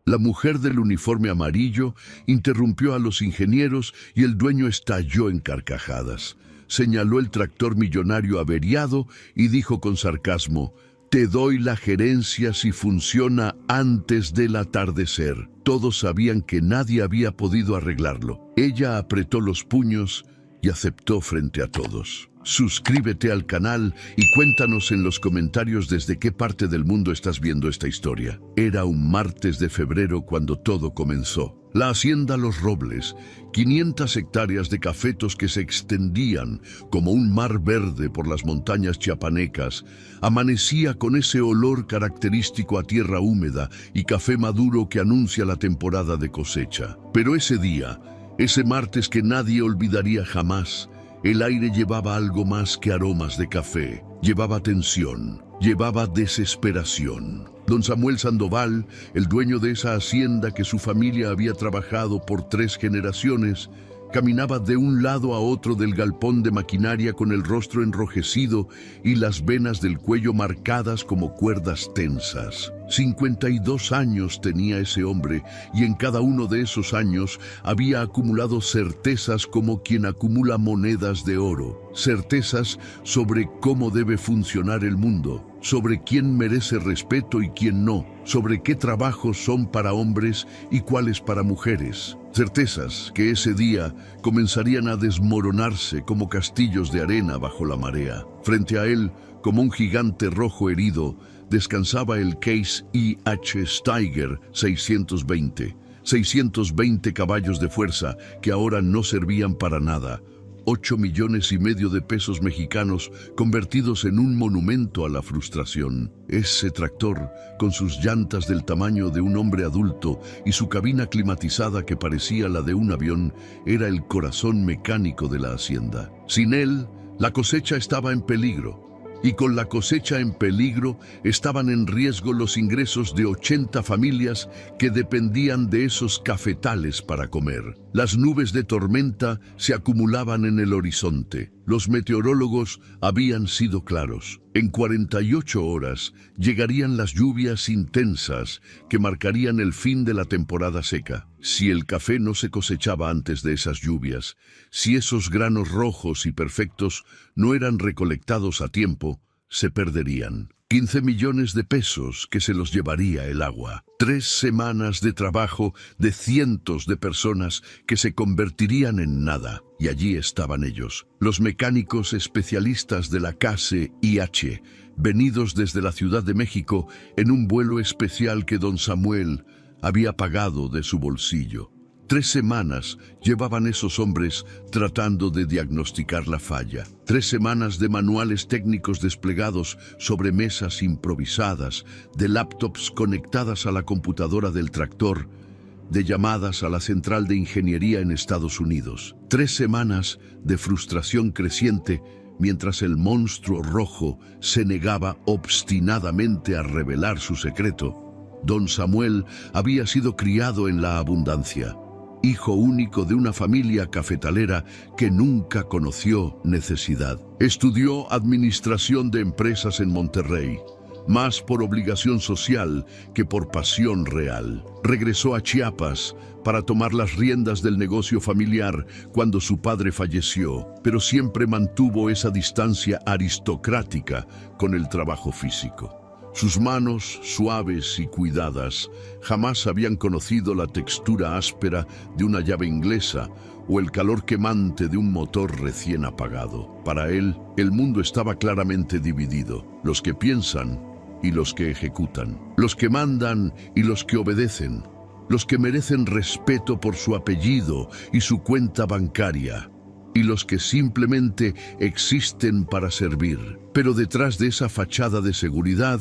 La mujer del uniforme amarillo interrumpió a los ingenieros y el dueño estalló en carcajadas. Señaló el tractor millonario averiado y dijo con sarcasmo: «Te doy la gerencia si funciona antes del atardecer». Todos sabían que nadie había podido arreglarlo. Ella apretó los puños y aceptó frente a todos. Suscríbete al canal y cuéntanos en los comentarios desde qué parte del mundo estás viendo esta historia. Era un martes de febrero cuando todo comenzó. La hacienda Los Robles, 500 hectáreas de cafetos que se extendían como un mar verde por las montañas chiapanecas, amanecía con ese olor característico a tierra húmeda y café maduro que anuncia la temporada de cosecha. Pero ese día, ese martes que nadie olvidaría jamás, el aire llevaba algo más que aromas de café. Llevaba tensión, llevaba desesperación. Don Samuel Sandoval, el dueño de esa hacienda que su familia había trabajado por 3 generaciones, caminaba de un lado a otro del galpón de maquinaria con el rostro enrojecido y las venas del cuello marcadas como cuerdas tensas. 52 años tenía ese hombre y en cada uno de esos años había acumulado certezas como quien acumula monedas de oro. Certezas sobre cómo debe funcionar el mundo, sobre quién merece respeto y quién no, sobre qué trabajos son para hombres y cuáles para mujeres. Certezas que ese día comenzarían a desmoronarse como castillos de arena bajo la marea. Frente a él, como un gigante rojo herido, descansaba el Case IH Steiger 620. 620 caballos de fuerza que ahora no servían para nada. 8,5 millones de pesos mexicanos convertidos en un monumento a la frustración. Ese tractor, con sus llantas del tamaño de un hombre adulto y su cabina climatizada que parecía la de un avión, era el corazón mecánico de la hacienda. Sin él, la cosecha estaba en peligro. Y con la cosecha en peligro estaban en riesgo los ingresos de 80 familias que dependían de esos cafetales para comer. Las nubes de tormenta se acumulaban en el horizonte. Los meteorólogos habían sido claros. En 48 horas llegarían las lluvias intensas que marcarían el fin de la temporada seca. Si el café no se cosechaba antes de esas lluvias, si esos granos rojos y perfectos no eran recolectados a tiempo, se perderían. 15 millones de pesos que se los llevaría el agua. 3 semanas de trabajo de cientos de personas que se convertirían en nada. Y allí estaban ellos, los mecánicos especialistas de la Case IH, venidos desde la Ciudad de México en un vuelo especial que don Samuel había pagado de su bolsillo. 3 semanas llevaban esos hombres tratando de diagnosticar la falla. 3 semanas de manuales técnicos desplegados sobre mesas improvisadas, de laptops conectadas a la computadora del tractor, de llamadas a la central de ingeniería en Estados Unidos. 3 semanas de frustración creciente mientras el monstruo rojo se negaba obstinadamente a revelar su secreto. Don Samuel había sido criado en la abundancia, hijo único de una familia cafetalera que nunca conoció necesidad. Estudió administración de empresas en Monterrey, más por obligación social que por pasión real. Regresó a Chiapas para tomar las riendas del negocio familiar cuando su padre falleció, pero siempre mantuvo esa distancia aristocrática con el trabajo físico. Sus manos, suaves y cuidadas, jamás habían conocido la textura áspera de una llave inglesa o el calor quemante de un motor recién apagado. Para él, el mundo estaba claramente dividido: los que piensan y los que ejecutan, los que mandan y los que obedecen, los que merecen respeto por su apellido y su cuenta bancaria, y los que simplemente existen para servir. Pero detrás de esa fachada de seguridad,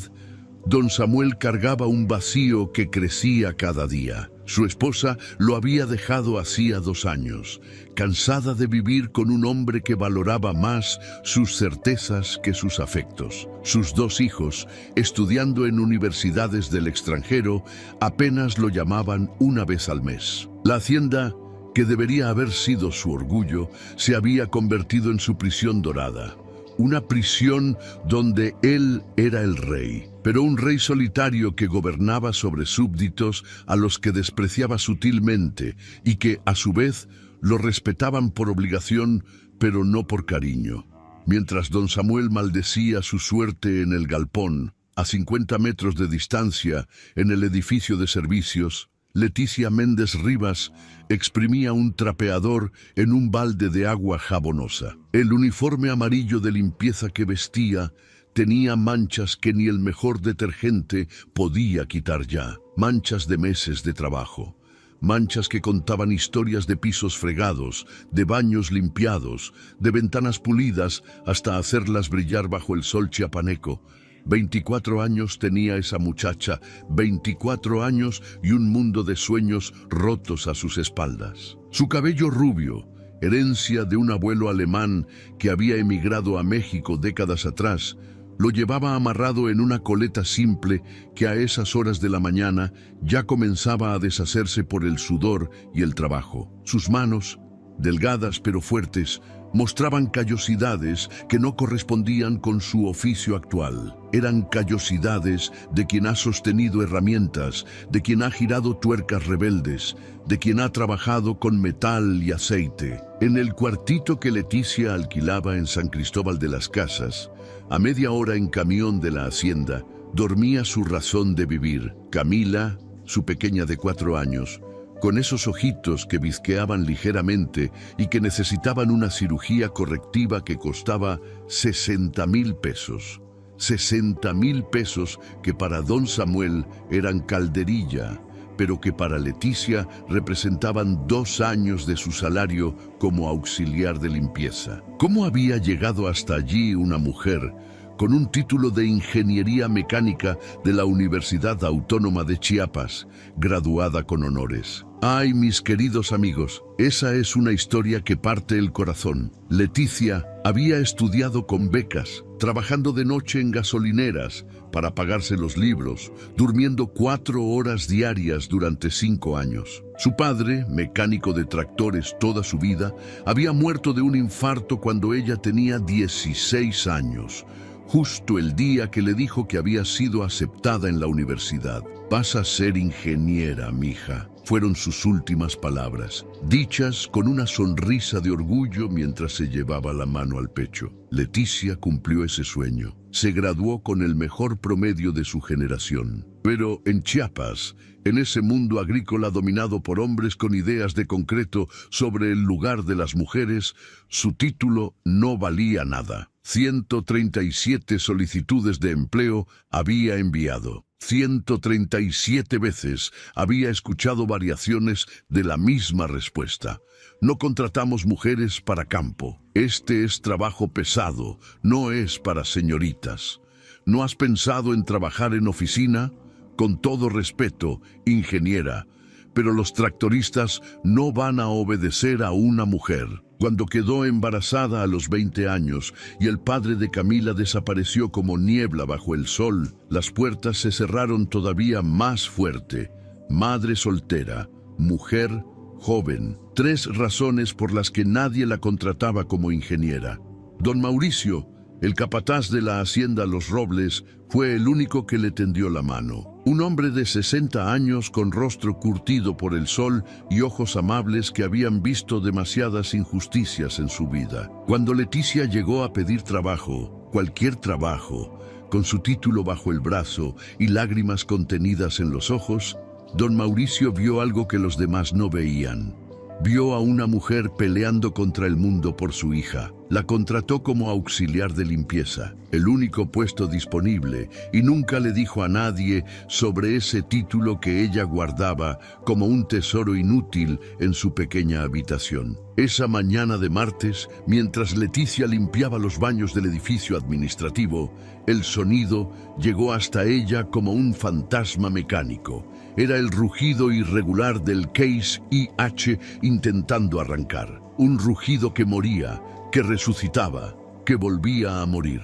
don Samuel cargaba un vacío que crecía cada día. Su esposa lo había dejado hacía 2 años, cansada de vivir con un hombre que valoraba más sus certezas que sus afectos. Sus 2 hijos, estudiando en universidades del extranjero, apenas lo llamaban una vez al mes. La hacienda, que debería haber sido su orgullo, se había convertido en su prisión dorada. Una prisión donde él era el rey. pero un rey solitario que gobernaba sobre súbditos a los que despreciaba sutilmente y que, a su vez, lo respetaban por obligación, pero no por cariño. Mientras don Samuel maldecía su suerte en el galpón, a 50 metros de distancia, en el edificio de servicios, Leticia Méndez Rivas exprimía un trapeador en un balde de agua jabonosa. El uniforme amarillo de limpieza que vestía tenía manchas que ni el mejor detergente podía quitar ya, manchas de meses de trabajo, manchas que contaban historias de pisos fregados, de baños limpiados, de ventanas pulidas hasta hacerlas brillar bajo el sol chiapaneco. 24 años tenía esa muchacha, 24 años y un mundo de sueños rotos a sus espaldas. Su cabello rubio, herencia de un abuelo alemán que había emigrado a México décadas atrás, lo llevaba amarrado en una coleta simple que a esas horas de la mañana ya comenzaba a deshacerse por el sudor y el trabajo. Sus manos, delgadas pero fuertes, mostraban callosidades que no correspondían con su oficio actual. Eran callosidades de quien ha sostenido herramientas, de quien ha girado tuercas rebeldes, de quien ha trabajado con metal y aceite. En el cuartito que Leticia alquilaba en San Cristóbal de las Casas, a media hora en camión de la hacienda, dormía su razón de vivir. Camila, su pequeña de 4 años, con esos ojitos que bizqueaban ligeramente y que necesitaban una cirugía correctiva que costaba 60,000 pesos. 60,000 pesos que para don Samuel eran calderilla, pero que para Leticia representaban 2 años de su salario como auxiliar de limpieza. ¿Cómo había llegado hasta allí una mujer con un título de Ingeniería Mecánica de la Universidad Autónoma de Chiapas, graduada con honores? Ay, mis queridos amigos, esa es una historia que parte el corazón. Leticia había estudiado con becas, trabajando de noche en gasolineras para pagarse los libros, durmiendo 4 horas diarias durante 5 años. Su padre, mecánico de tractores toda su vida, había muerto de un infarto cuando ella tenía 16 años. Justo el día que le dijo que había sido aceptada en la universidad. «Vas a ser ingeniera, mija», fueron sus últimas palabras, dichas con una sonrisa de orgullo mientras se llevaba la mano al pecho. Leticia cumplió ese sueño. Se graduó con el mejor promedio de su generación. Pero en Chiapas, en ese mundo agrícola dominado por hombres con ideas de concreto sobre el lugar de las mujeres, su título no valía nada. 137 solicitudes de empleo había enviado. 137 veces había escuchado variaciones de la misma respuesta. No contratamos mujeres para campo. Este es trabajo pesado, no es para señoritas. ¿No has pensado en trabajar en oficina? Con todo respeto, ingeniera, pero los tractoristas no van a obedecer a una mujer. Cuando quedó embarazada a los 20 años y el padre de Camila desapareció como niebla bajo el sol, las puertas se cerraron todavía más fuerte. Madre soltera, mujer, joven. 3 razones por las que nadie la contrataba como ingeniera. Don Mauricio, el capataz de la hacienda Los Robles, fue el único que le tendió la mano. Un hombre de 60 años con rostro curtido por el sol y ojos amables que habían visto demasiadas injusticias en su vida. Cuando Leticia llegó a pedir trabajo, cualquier trabajo, con su título bajo el brazo y lágrimas contenidas en los ojos, don Mauricio vio algo que los demás no veían. Vio a una mujer peleando contra el mundo por su hija. La contrató como auxiliar de limpieza, el único puesto disponible, y nunca le dijo a nadie sobre ese título que ella guardaba como un tesoro inútil en su pequeña habitación. Esa mañana de martes, mientras Leticia limpiaba los baños del edificio administrativo, el sonido llegó hasta ella como un fantasma mecánico. Era el rugido irregular del Case IH intentando arrancar. Un rugido que moría, que resucitaba, que volvía a morir.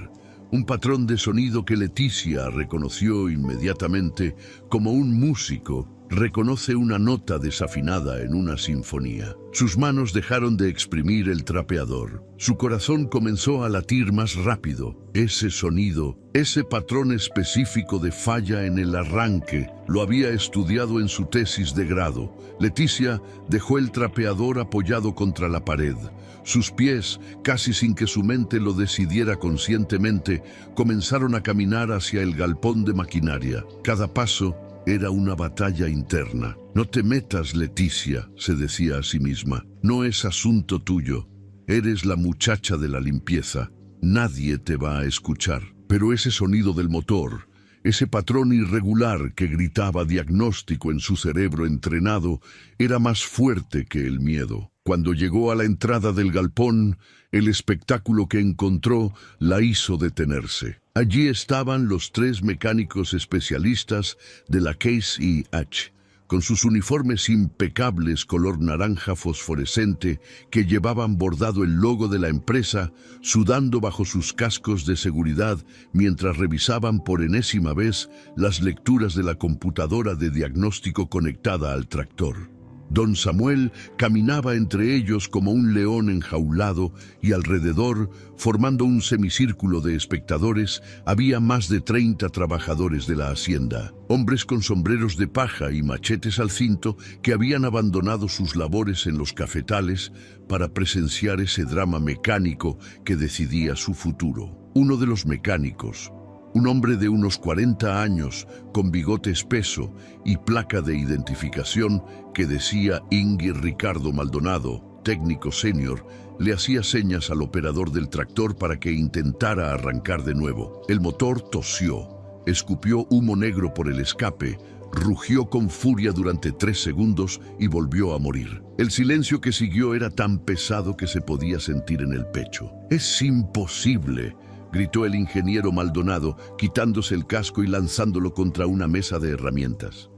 Un patrón de sonido que Leticia reconoció inmediatamente como un músico reconoce una nota desafinada en una sinfonía. Sus manos dejaron de exprimir el trapeador. Su corazón comenzó a latir más rápido. Ese sonido, ese patrón específico de falla en el arranque, lo había estudiado en su tesis de grado. Leticia dejó el trapeador apoyado contra la pared. Sus pies, casi sin que su mente lo decidiera conscientemente, comenzaron a caminar hacia el galpón de maquinaria. Cada paso era una batalla interna. No te metas, Leticia, se decía a sí misma. No es asunto tuyo. Eres la muchacha de la limpieza. Nadie te va a escuchar. Pero ese sonido del motor, ese patrón irregular que gritaba diagnóstico en su cerebro entrenado, era más fuerte que el miedo. Cuando llegó a la entrada del galpón, el espectáculo que encontró la hizo detenerse. Allí estaban los 3 mecánicos especialistas de la Case IH, con sus uniformes impecables color naranja fosforescente que llevaban bordado el logo de la empresa, sudando bajo sus cascos de seguridad mientras revisaban por enésima vez las lecturas de la computadora de diagnóstico conectada al tractor. Don Samuel caminaba entre ellos como un león enjaulado y alrededor, formando un semicírculo de espectadores, había más de 30 trabajadores de la hacienda. Hombres con sombreros de paja y machetes al cinto que habían abandonado sus labores en los cafetales para presenciar ese drama mecánico que decidía su futuro. Uno de los mecánicos, un hombre de unos 40 años, con bigote espeso y placa de identificación que decía Ingui Ricardo Maldonado, técnico senior, le hacía señas al operador del tractor para que intentara arrancar de nuevo. El motor tosió, escupió humo negro por el escape, rugió con furia durante 3 segundos y volvió a morir. El silencio que siguió era tan pesado que se podía sentir en el pecho. «Es imposible», gritó el ingeniero Maldonado, quitándose el casco y lanzándolo contra una mesa de herramientas.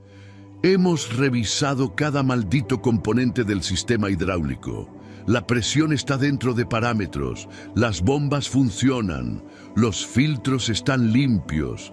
«Hemos revisado cada maldito componente del sistema hidráulico. La presión está dentro de parámetros, las bombas funcionan, los filtros están limpios,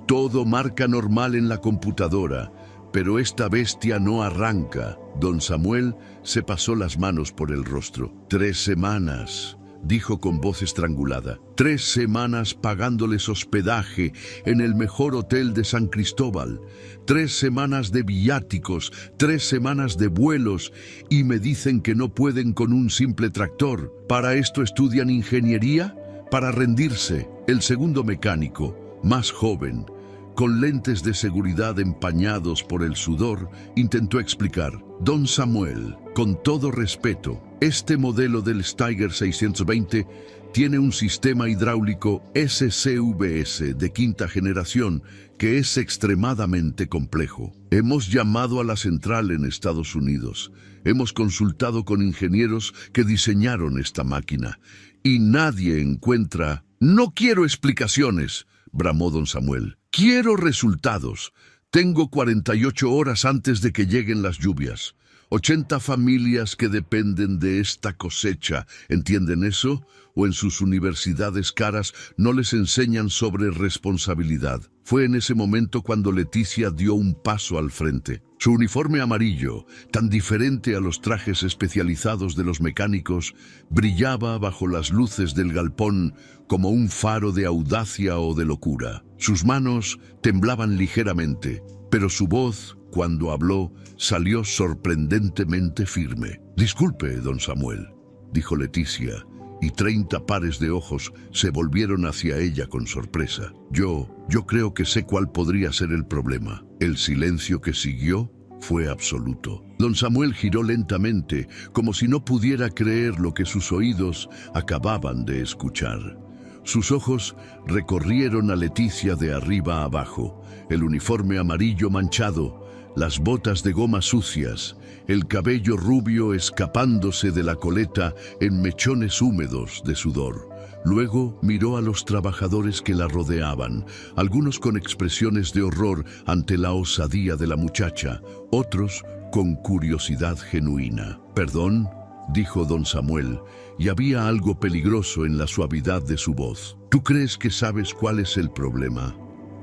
todo marca normal en la computadora, pero esta bestia no arranca». Don Samuel se pasó las manos por el rostro. 3 semanas, dijo con voz estrangulada. 3 semanas pagándoles hospedaje en el mejor hotel de San Cristóbal. 3 semanas de viáticos, 3 semanas de vuelos, y me dicen que no pueden con un simple tractor. ¿Para esto estudian ingeniería? Para rendirse. El segundo mecánico, más joven, con lentes de seguridad empañados por el sudor, intentó explicar. Don Samuel, con todo respeto, este modelo del Steiger 620 tiene un sistema hidráulico SCVS de 5ª generación que es extremadamente complejo. Hemos llamado a la central en Estados Unidos. Hemos consultado con ingenieros que diseñaron esta máquina y nadie encuentra... «No quiero explicaciones», bramó don Samuel. «Quiero resultados. Tengo 48 horas antes de que lleguen las lluvias. 80 familias que dependen de esta cosecha, ¿entienden eso? ¿O en sus universidades caras no les enseñan sobre responsabilidad?» Fue en ese momento cuando Leticia dio un paso al frente. Su uniforme amarillo, tan diferente a los trajes especializados de los mecánicos, brillaba bajo las luces del galpón como un faro de audacia o de locura. Sus manos temblaban ligeramente, pero su voz, cuando habló, salió sorprendentemente firme. «Disculpe, don Samuel», dijo Leticia, y 30 pares de ojos se volvieron hacia ella con sorpresa. Yo creo que sé cuál podría ser el problema». El silencio que siguió fue absoluto. Don Samuel giró lentamente, como si no pudiera creer lo que sus oídos acababan de escuchar. Sus ojos recorrieron a Leticia de arriba a abajo, el uniforme amarillo manchado, las botas de goma sucias, el cabello rubio escapándose de la coleta en mechones húmedos de sudor. Luego miró a los trabajadores que la rodeaban, algunos con expresiones de horror ante la osadía de la muchacha, otros con curiosidad genuina. «Perdón», dijo don Samuel, y había algo peligroso en la suavidad de su voz. «¿Tú crees que sabes cuál es el problema?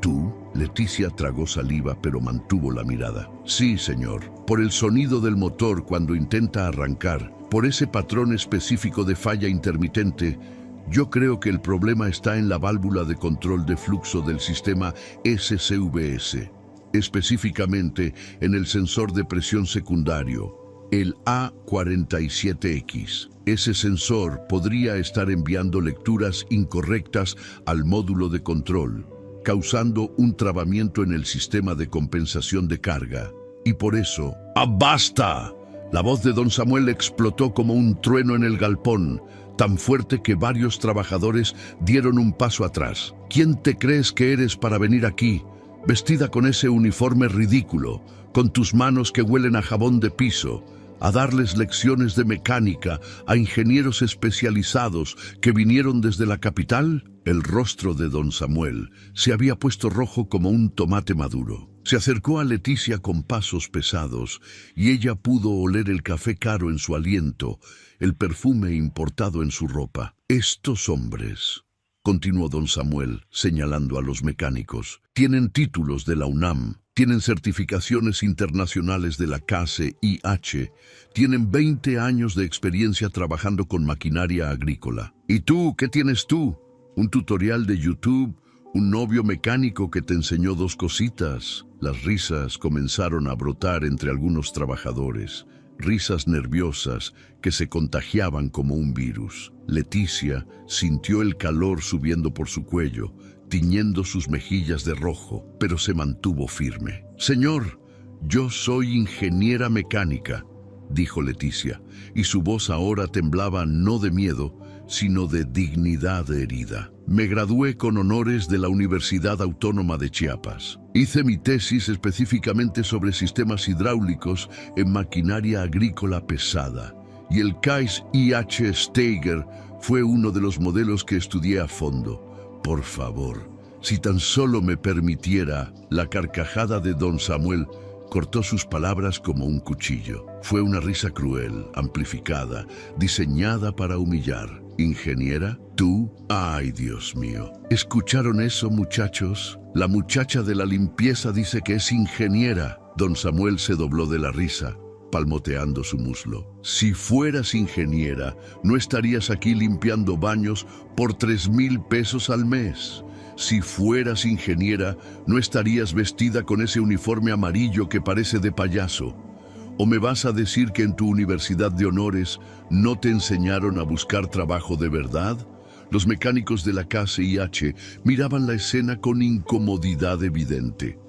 ¿Tú? Leticia tragó saliva, pero mantuvo la mirada. Sí, señor. Por el sonido del motor cuando intenta arrancar, por ese patrón específico de falla intermitente, yo creo que el problema está en la válvula de control de flujo del sistema SCVS, específicamente en el sensor de presión secundario, el A47X. Ese sensor podría estar enviando lecturas incorrectas al módulo de control, causando un trabamiento en el sistema de compensación de carga. Y por eso... ¡Ah, basta! La voz de don Samuel explotó como un trueno en el galpón, tan fuerte que varios trabajadores dieron un paso atrás. ¿Quién te crees que eres para venir aquí, vestida con ese uniforme ridículo, con tus manos que huelen a jabón de piso, a darles lecciones de mecánica a ingenieros especializados que vinieron desde la capital? El rostro de don Samuel se había puesto rojo como un tomate maduro. Se acercó a Leticia con pasos pesados y ella pudo oler el café caro en su aliento, el perfume importado en su ropa. Estos hombres, continuó don Samuel, señalando a los mecánicos, tienen títulos de la UNAM, tienen certificaciones internacionales de la KCIH, tienen 20 años de experiencia trabajando con maquinaria agrícola. ¿Y tú, qué tienes tú? ¿Un tutorial de YouTube? ¿Un novio mecánico que te enseñó 2 cositas? Las risas comenzaron a brotar entre algunos trabajadores, risas nerviosas que se contagiaban como un virus. Leticia sintió el calor subiendo por su cuello, tiñendo sus mejillas de rojo, pero se mantuvo firme. Señor, yo soy ingeniera mecánica, dijo Leticia, y su voz ahora temblaba no de miedo, sino de dignidad herida. Me gradué con honores de la Universidad Autónoma de Chiapas. Hice mi tesis específicamente sobre sistemas hidráulicos en maquinaria agrícola pesada, y el Case IH Steiger fue uno de los modelos que estudié a fondo. Por favor, si tan solo me permitiera. La carcajada de don Samuel cortó sus palabras como un cuchillo. Fue una risa cruel, amplificada, diseñada para humillar. ¿Ingeniera? ¿Tú? ¡Ay, Dios mío! ¿Escucharon eso, muchachos? La muchacha de la limpieza dice que es ingeniera. Don Samuel se dobló de la risa, palmoteando su muslo. Si fueras ingeniera, no estarías aquí limpiando baños por 3,000 pesos al mes. Si fueras ingeniera, no estarías vestida con ese uniforme amarillo que parece de payaso. ¿O me vas a decir que en tu universidad de honores no te enseñaron a buscar trabajo de verdad? Los mecánicos de la KCIH miraban la escena con incomodidad evidente.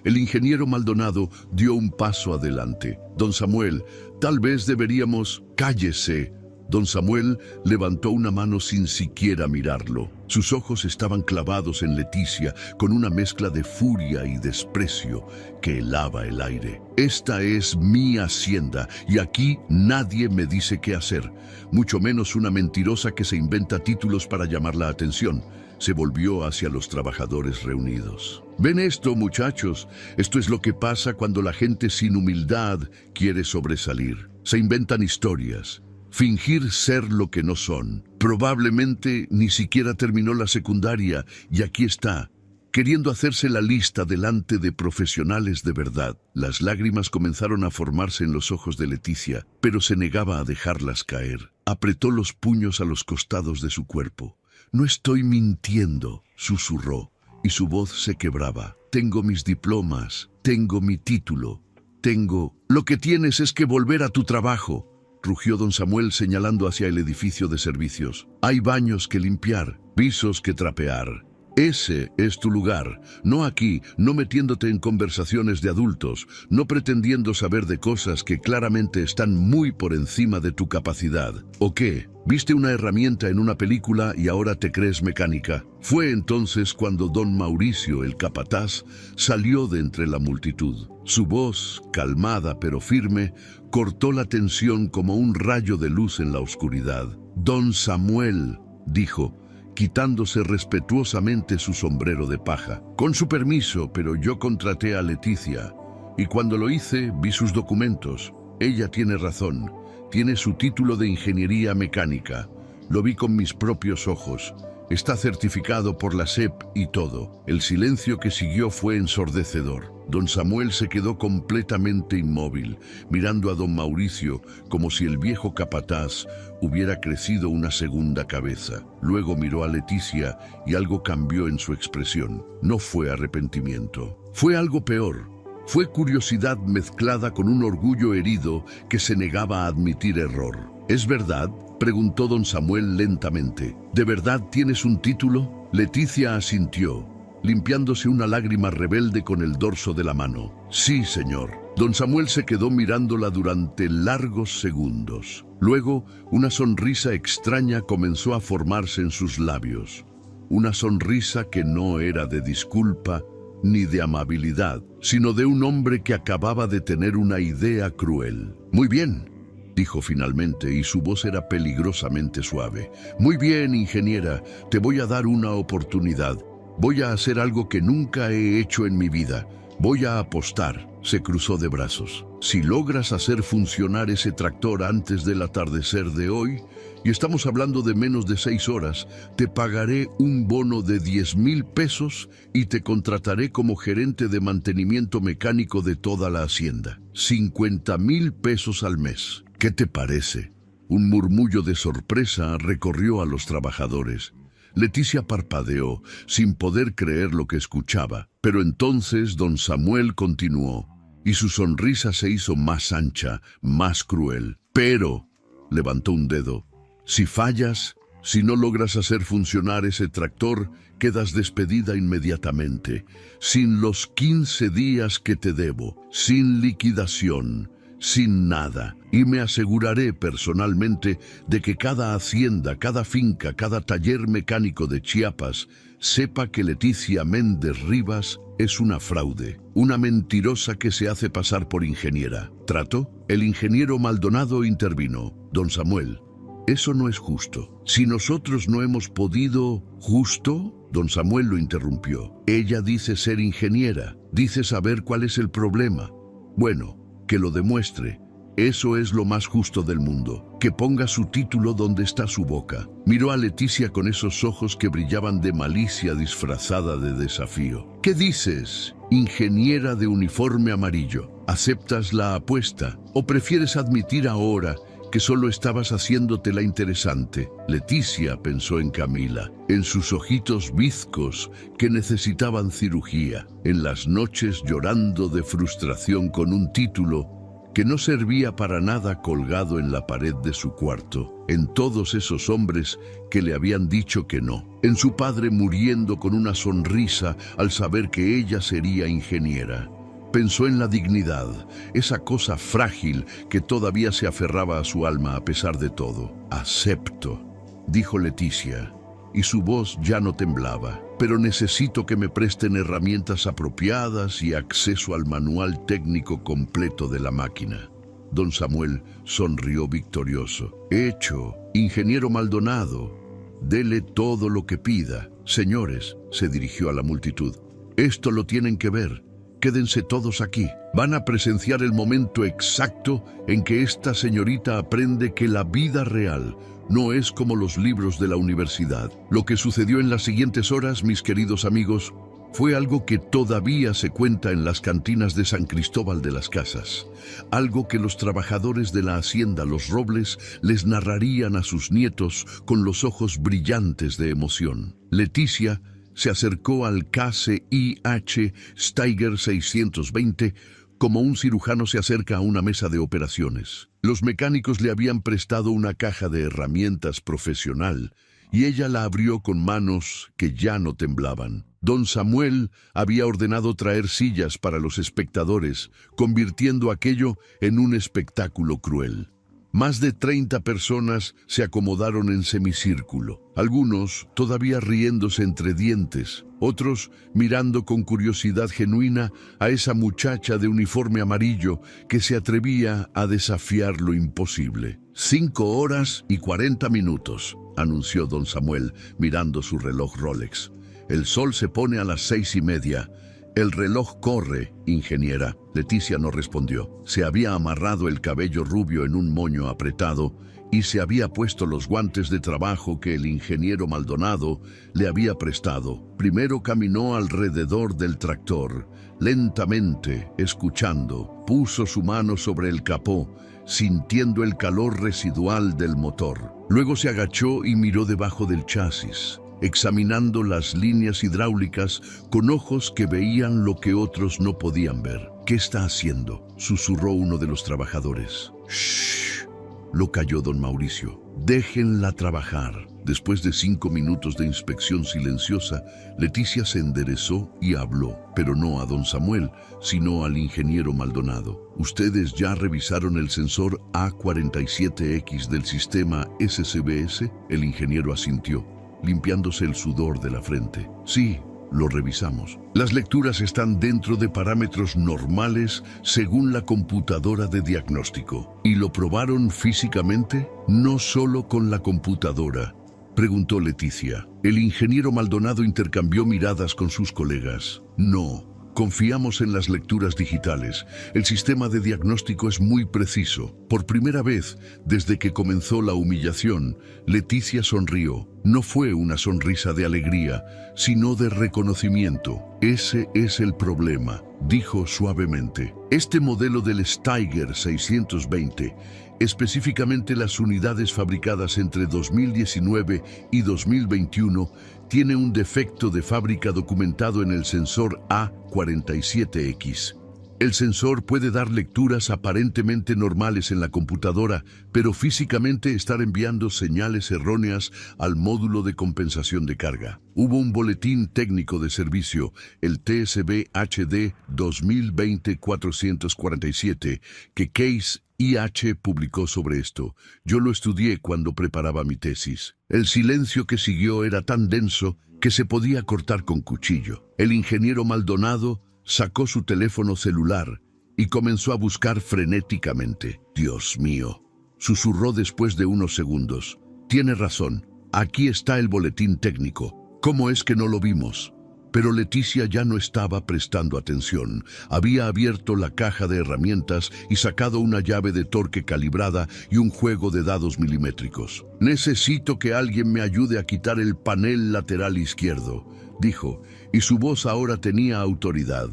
El ingeniero Maldonado dio un paso adelante. Don Samuel, tal vez deberíamos... ¡Cállese! Don Samuel levantó una mano sin siquiera mirarlo. Sus ojos estaban clavados en Leticia con una mezcla de furia y desprecio que helaba el aire. Esta es mi hacienda y aquí nadie me dice qué hacer, mucho menos una mentirosa que se inventa títulos para llamar la atención. Se volvió hacia los trabajadores reunidos. ¿Ven esto, muchachos? Esto es lo que pasa cuando la gente sin humildad quiere sobresalir. Se inventan historias. Fingir ser lo que no son. Probablemente ni siquiera terminó la secundaria y aquí está, queriendo hacerse la lista delante de profesionales de verdad. Las lágrimas comenzaron a formarse en los ojos de Leticia, pero se negaba a dejarlas caer. Apretó los puños a los costados de su cuerpo. No estoy mintiendo, susurró, y su voz se quebraba. Tengo mis diplomas, tengo mi título, tengo... Lo que tienes es que volver a tu trabajo, rugió don Samuel señalando hacia el edificio de servicios. Hay baños que limpiar, pisos que trapear. Ese es tu lugar, no aquí, no metiéndote en conversaciones de adultos, no pretendiendo saber de cosas que claramente están muy por encima de tu capacidad. ¿O qué? ¿Viste una herramienta en una película y ahora te crees mecánica? Fue entonces cuando don Mauricio, el capataz, salió de entre la multitud. Su voz, calmada pero firme, cortó la tensión como un rayo de luz en la oscuridad. Don Samuel, dijo, quitándose respetuosamente su sombrero de paja. Con su permiso, pero yo contraté a Leticia, y cuando lo hice, vi sus documentos. Ella tiene razón, tiene su título de ingeniería mecánica. Lo vi con mis propios ojos. Está certificado por la SEP y todo. El silencio que siguió fue ensordecedor. Don Samuel se quedó completamente inmóvil, mirando a don Mauricio como si el viejo capataz hubiera crecido una segunda cabeza. Luego miró a Leticia y algo cambió en su expresión. No fue arrepentimiento. Fue algo peor. Fue curiosidad mezclada con un orgullo herido que se negaba a admitir error. ¿Es verdad?, preguntó don Samuel lentamente. ¿De verdad tienes un título? Leticia asintió, limpiándose una lágrima rebelde con el dorso de la mano. Sí, señor. Don Samuel se quedó mirándola durante largos segundos. Luego, una sonrisa extraña comenzó a formarse en sus labios. Una sonrisa que no era de disculpa ni de amabilidad, sino de un hombre que acababa de tener una idea cruel. Muy bien, dijo finalmente, y su voz era peligrosamente suave. Muy bien, ingeniera, te voy a dar una oportunidad. Voy a hacer algo que nunca he hecho en mi vida. Voy a apostar. Se cruzó de brazos. Si logras hacer funcionar ese tractor antes del atardecer de hoy, y estamos hablando de menos de 6 horas, te pagaré un bono de 10,000 pesos y te contrataré como gerente de mantenimiento mecánico de toda la hacienda. 50,000 pesos al mes. ¿Qué te parece? Un murmullo de sorpresa recorrió a los trabajadores. Leticia parpadeó, sin poder creer lo que escuchaba. Pero entonces don Samuel continuó, y su sonrisa se hizo más ancha, más cruel. Pero, levantó un dedo, si fallas, si no logras hacer funcionar ese tractor, quedas despedida inmediatamente, sin los 15 días que te debo, sin liquidación, sin nada, y me aseguraré personalmente de que cada hacienda, cada finca, cada taller mecánico de Chiapas sepa que Leticia Méndez Rivas es una fraude, una mentirosa que se hace pasar por ingeniera. ¿Trato? El ingeniero Maldonado intervino. Don Samuel, eso no es justo. Si nosotros no hemos podido... ¿Justo? Don Samuel lo interrumpió. Ella dice ser ingeniera, dice saber cuál es el problema. Bueno, que lo demuestre. Eso es lo más justo del mundo. Que ponga su título donde está su boca. Miró a Leticia con esos ojos que brillaban de malicia disfrazada de desafío. ¿Qué dices, ingeniera de uniforme amarillo? ¿Aceptas la apuesta? ¿O prefieres admitir ahora que solo estabas haciéndote la interesante? Leticia pensó en Camila, en sus ojitos bizcos que necesitaban cirugía, en las noches llorando de frustración con un título que no servía para nada colgado en la pared de su cuarto, en todos esos hombres que le habían dicho que no, en su padre muriendo con una sonrisa al saber que ella sería ingeniera. Pensó en la dignidad, esa cosa frágil que todavía se aferraba a su alma a pesar de todo. Acepto, dijo Leticia, y su voz ya no temblaba. Pero necesito que me presten herramientas apropiadas y acceso al manual técnico completo de la máquina. Don Samuel sonrió victorioso. Hecho, ingeniero Maldonado, dele todo lo que pida. Señores, se dirigió a la multitud, esto lo tienen que ver. Quédense todos aquí. Van a presenciar el momento exacto en que esta señorita aprende que la vida real no es como los libros de la universidad. Lo que sucedió en las siguientes horas, mis queridos amigos, fue algo que todavía se cuenta en las cantinas de San Cristóbal de las Casas. Algo que los trabajadores de la hacienda Los Robles les narrarían a sus nietos con los ojos brillantes de emoción. Leticia se acercó al KCIH Steiger 620 como un cirujano se acerca a una mesa de operaciones. Los mecánicos le habían prestado una caja de herramientas profesional y ella la abrió con manos que ya no temblaban. Don Samuel había ordenado traer sillas para los espectadores, convirtiendo aquello en un espectáculo cruel. Más de 30 personas se acomodaron en semicírculo, algunos todavía riéndose entre dientes, otros mirando con curiosidad genuina a esa muchacha de uniforme amarillo que se atrevía a desafiar lo imposible. 5 horas y 40 minutos, anunció don Samuel mirando su reloj Rolex. El sol se pone a las 6:30. El reloj corre, ingeniera. Leticia no respondió. Se había amarrado el cabello rubio en un moño apretado y se había puesto los guantes de trabajo que el ingeniero Maldonado le había prestado. Primero caminó alrededor del tractor, lentamente, escuchando. Puso su mano sobre el capó, sintiendo el calor residual del motor. Luego se agachó y miró debajo del chasis, examinando las líneas hidráulicas con ojos que veían lo que otros no podían ver. «¿Qué está haciendo?», susurró uno de los trabajadores. «Shh», lo calló don Mauricio. «Déjenla trabajar». Después de 5 minutos de inspección silenciosa, Leticia se enderezó y habló, pero no a don Samuel, sino al ingeniero Maldonado. «¿Ustedes ya revisaron el sensor A47X del sistema SCBS?» El ingeniero asintió, limpiándose el sudor de la frente. «Sí, lo revisamos. Las lecturas están dentro de parámetros normales según la computadora de diagnóstico». «¿Y lo probaron físicamente?». «No solo con la computadora», preguntó Leticia. El ingeniero Maldonado intercambió miradas con sus colegas. «No, confiamos en las lecturas digitales. El sistema de diagnóstico es muy preciso». Por primera vez, desde que comenzó la humillación, Leticia sonrió. No fue una sonrisa de alegría, sino de reconocimiento. «Ese es el problema», dijo suavemente. «Este modelo del Steiger 620, específicamente las unidades fabricadas entre 2019 y 2021, tiene un defecto de fábrica documentado en el sensor A47X. El sensor puede dar lecturas aparentemente normales en la computadora, pero físicamente estar enviando señales erróneas al módulo de compensación de carga. Hubo un boletín técnico de servicio, el TSB HD 2020-447, que Case IH publicó sobre esto. Yo lo estudié cuando preparaba mi tesis. El silencio que siguió era tan denso que se podía cortar con cuchillo. El ingeniero Maldonado sacó su teléfono celular y comenzó a buscar frenéticamente. «Dios mío», susurró después de unos segundos. «Tiene razón, aquí está el boletín técnico. ¿Cómo es que no lo vimos?». Pero Leticia ya no estaba prestando atención. Había abierto la caja de herramientas y sacado una llave de torque calibrada y un juego de dados milimétricos. «Necesito que alguien me ayude a quitar el panel lateral izquierdo», dijo, y su voz ahora tenía autoridad.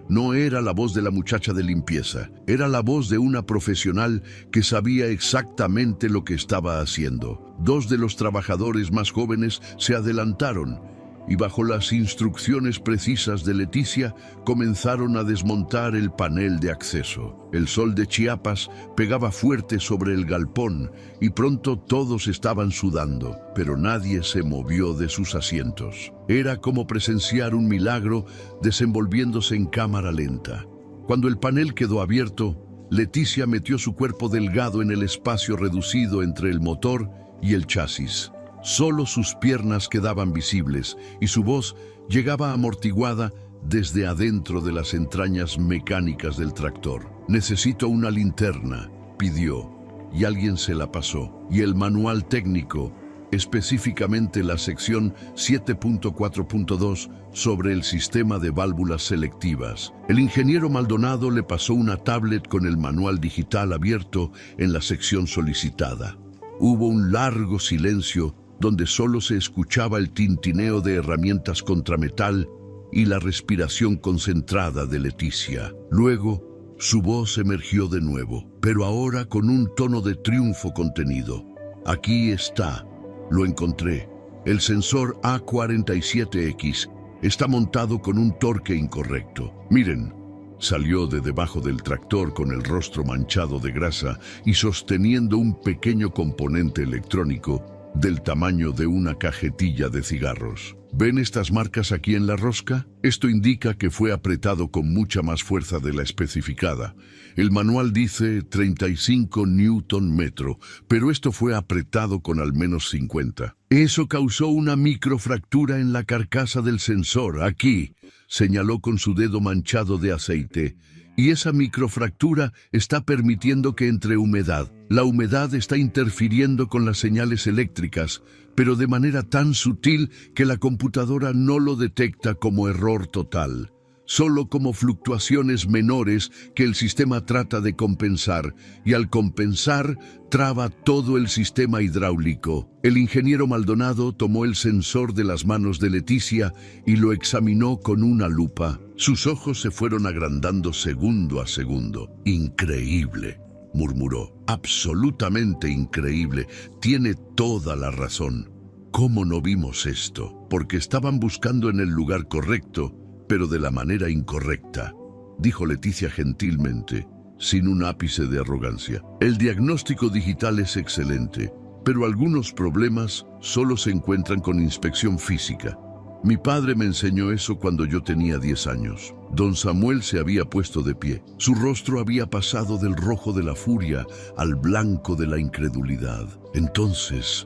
No era la voz de la muchacha de limpieza, era la voz de una profesional que sabía exactamente lo que estaba haciendo. 2 de los trabajadores más jóvenes se adelantaron y bajo las instrucciones precisas de Leticia comenzaron a desmontar el panel de acceso. El sol de Chiapas pegaba fuerte sobre el galpón y pronto todos estaban sudando, pero nadie se movió de sus asientos. Era como presenciar un milagro desenvolviéndose en cámara lenta. Cuando el panel quedó abierto, Leticia metió su cuerpo delgado en el espacio reducido entre el motor y el chasis. Solo sus piernas quedaban visibles y su voz llegaba amortiguada desde adentro de las entrañas mecánicas del tractor. «Necesito una linterna», pidió, y alguien se la pasó. Y el manual técnico, específicamente la sección 7.4.2 sobre el sistema de válvulas selectivas. El ingeniero Maldonado le pasó una tablet con el manual digital abierto en la sección solicitada. Hubo un largo silencio donde solo se escuchaba el tintineo de herramientas contra metal y la respiración concentrada de Leticia. Luego, su voz emergió de nuevo, pero ahora con un tono de triunfo contenido. «Aquí está, lo encontré. El sensor A47X está montado con un torque incorrecto. Miren». Salió de debajo del tractor con el rostro manchado de grasa y sosteniendo un pequeño componente electrónico del tamaño de una cajetilla de cigarros. ¿Ven estas marcas aquí en la rosca? Esto indica que fue apretado con mucha más fuerza de la especificada. El manual dice 35 Newton metro, pero esto fue apretado con al menos 50. Eso causó una microfractura en la carcasa del sensor, aquí, señaló con su dedo manchado de aceite. Y esa microfractura está permitiendo que entre humedad. La humedad está interfiriendo con las señales eléctricas, pero de manera tan sutil que la computadora no lo detecta como error total. solo como fluctuaciones menores que el sistema trata de compensar, y al compensar, traba todo el sistema hidráulico. El ingeniero Maldonado tomó el sensor de las manos de Leticia y lo examinó con una lupa. Sus ojos se fueron agrandando segundo a segundo. «Increíble», murmuró. «Absolutamente increíble. Tiene toda la razón. ¿Cómo no vimos esto? Porque estaban buscando en el lugar correcto, pero de la manera incorrecta», dijo Leticia gentilmente, sin un ápice de arrogancia. «El diagnóstico digital es excelente, pero algunos problemas solo se encuentran con inspección física. Mi padre me enseñó eso cuando yo tenía 10 años. Don Samuel se había puesto de pie. Su rostro había pasado del rojo de la furia al blanco de la incredulidad. Entonces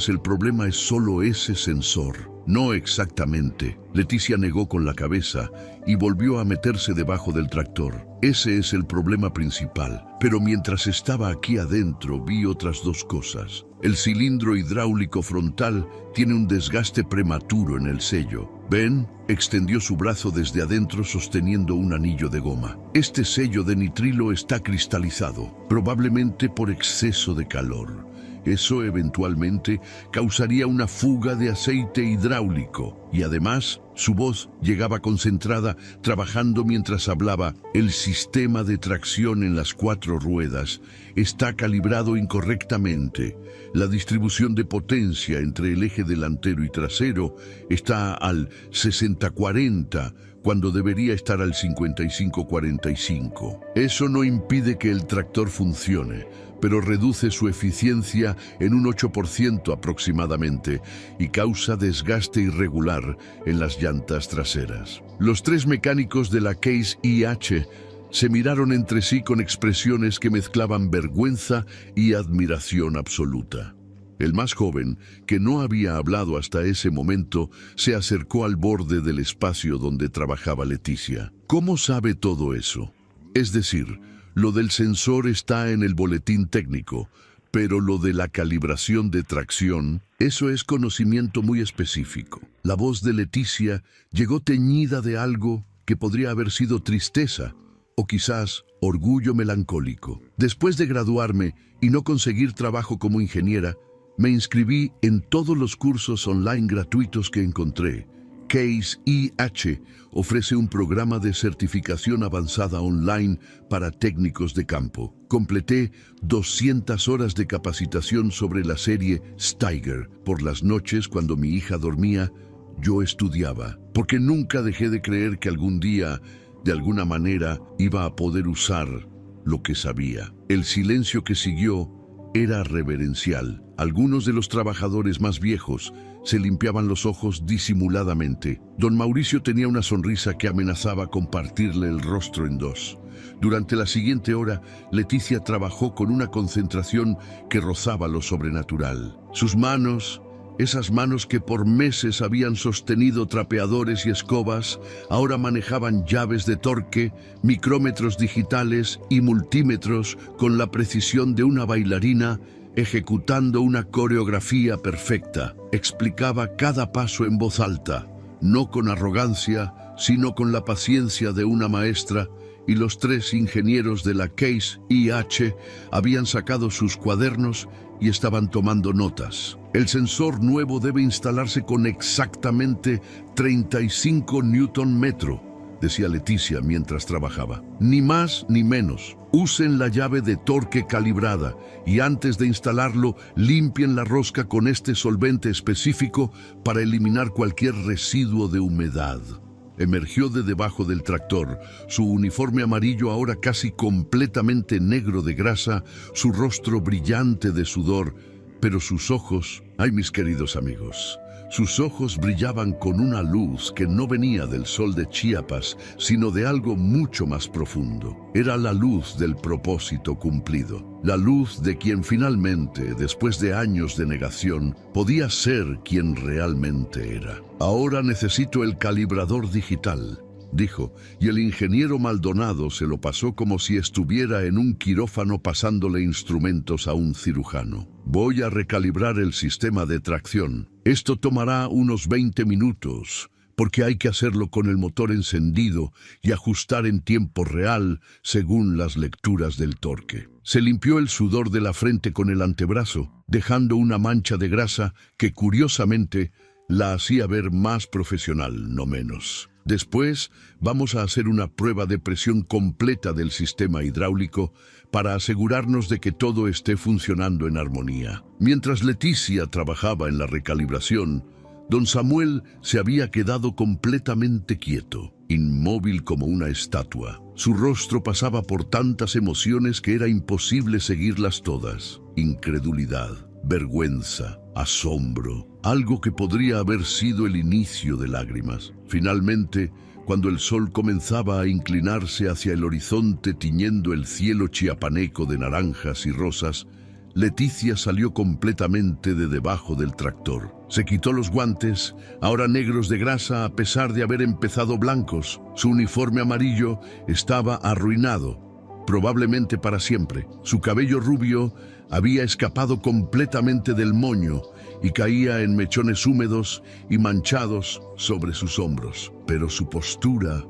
el problema es solo ese sensor». «No exactamente», Leticia negó con la cabeza y volvió a meterse debajo del tractor. «Ese es el problema principal, pero mientras estaba aquí adentro vi otras dos cosas. El cilindro hidráulico frontal tiene un desgaste prematuro en el sello. ¿Ven?». Extendió su brazo desde adentro sosteniendo un anillo de goma. «Este sello de nitrilo está cristalizado, probablemente por exceso de calor. Eso eventualmente causaría una fuga de aceite hidráulico». Y además, su voz llegaba concentrada, trabajando mientras hablaba. «El sistema de tracción en las 4 ruedas está calibrado incorrectamente. La distribución de potencia entre el eje delantero y trasero está al 60-40, cuando debería estar al 55-45. Eso no impide que el tractor funcione, pero reduce su eficiencia en un 8% aproximadamente y causa desgaste irregular en las llantas traseras». Los 3 mecánicos de la Case IH se miraron entre sí con expresiones que mezclaban vergüenza y admiración absoluta. El más joven, que no había hablado hasta ese momento, se acercó al borde del espacio donde trabajaba Leticia. «¿Cómo sabe todo eso? Es decir, lo del sensor está en el boletín técnico, pero lo de la calibración de tracción, eso es conocimiento muy específico». La voz de Leticia llegó teñida de algo que podría haber sido tristeza o quizás orgullo melancólico. «Después de graduarme y no conseguir trabajo como ingeniera, me inscribí en todos los cursos online gratuitos que encontré. Case IH ofrece un programa de certificación avanzada online para técnicos de campo. Completé 200 horas de capacitación sobre la serie Steiger. Por las noches, cuando mi hija dormía, yo estudiaba, porque nunca dejé de creer que algún día, de alguna manera, iba a poder usar lo que sabía». El silencio que siguió era reverencial. Algunos de los trabajadores más viejos se limpiaban los ojos disimuladamente. Don Mauricio tenía una sonrisa que amenazaba con partirle el rostro en dos. Durante la siguiente hora, Leticia trabajó con una concentración que rozaba lo sobrenatural. Sus manos, esas manos que por meses habían sostenido trapeadores y escobas, ahora manejaban llaves de torque, micrómetros digitales y multímetros con la precisión de una bailarina, ejecutando una coreografía perfecta. Explicaba cada paso en voz alta, no con arrogancia, sino con la paciencia de una maestra, y los 3 ingenieros de la Case IH habían sacado sus cuadernos y estaban tomando notas. «El sensor nuevo debe instalarse con exactamente 35 Newton metro», decía Leticia mientras trabajaba. «Ni más ni menos. Usen la llave de torque calibrada y antes de instalarlo limpien la rosca con este solvente específico para eliminar cualquier residuo de humedad». Emergió de debajo del tractor, su uniforme amarillo ahora casi completamente negro de grasa, su rostro brillante de sudor, pero sus ojos, ay mis queridos amigos, sus ojos brillaban con una luz que no venía del sol de Chiapas, sino de algo mucho más profundo. Era la luz del propósito cumplido, la luz de quien finalmente, después de años de negación, podía ser quien realmente era. «Ahora necesito el calibrador digital», dijo, y el ingeniero Maldonado se lo pasó como si estuviera en un quirófano pasándole instrumentos a un cirujano. «Voy a recalibrar el sistema de tracción. Esto tomará unos 20 minutos. porque hay que hacerlo con el motor encendido y ajustar en tiempo real según las lecturas del torque. Se limpió el sudor de la frente con el antebrazo, dejando una mancha de grasa que curiosamente la hacía ver más profesional, no menos. Después vamos a hacer una prueba de presión completa del sistema hidráulico para asegurarnos de que todo esté funcionando en armonía. Mientras Leticia trabajaba en la recalibración, don Samuel se había quedado completamente quieto, inmóvil como una estatua. Su rostro pasaba por tantas emociones que era imposible seguirlas todas. Incredulidad, vergüenza, asombro, algo que podría haber sido el inicio de lágrimas. Finalmente, cuando el sol comenzaba a inclinarse hacia el horizonte tiñendo el cielo chiapaneco de naranjas y rosas, Leticia salió completamente de debajo del tractor. Se quitó los guantes, ahora negros de grasa a pesar de haber empezado blancos. Su uniforme amarillo estaba arruinado, probablemente para siempre. Su cabello rubio había escapado completamente del moño y caía en mechones húmedos y manchados sobre sus hombros. Pero su postura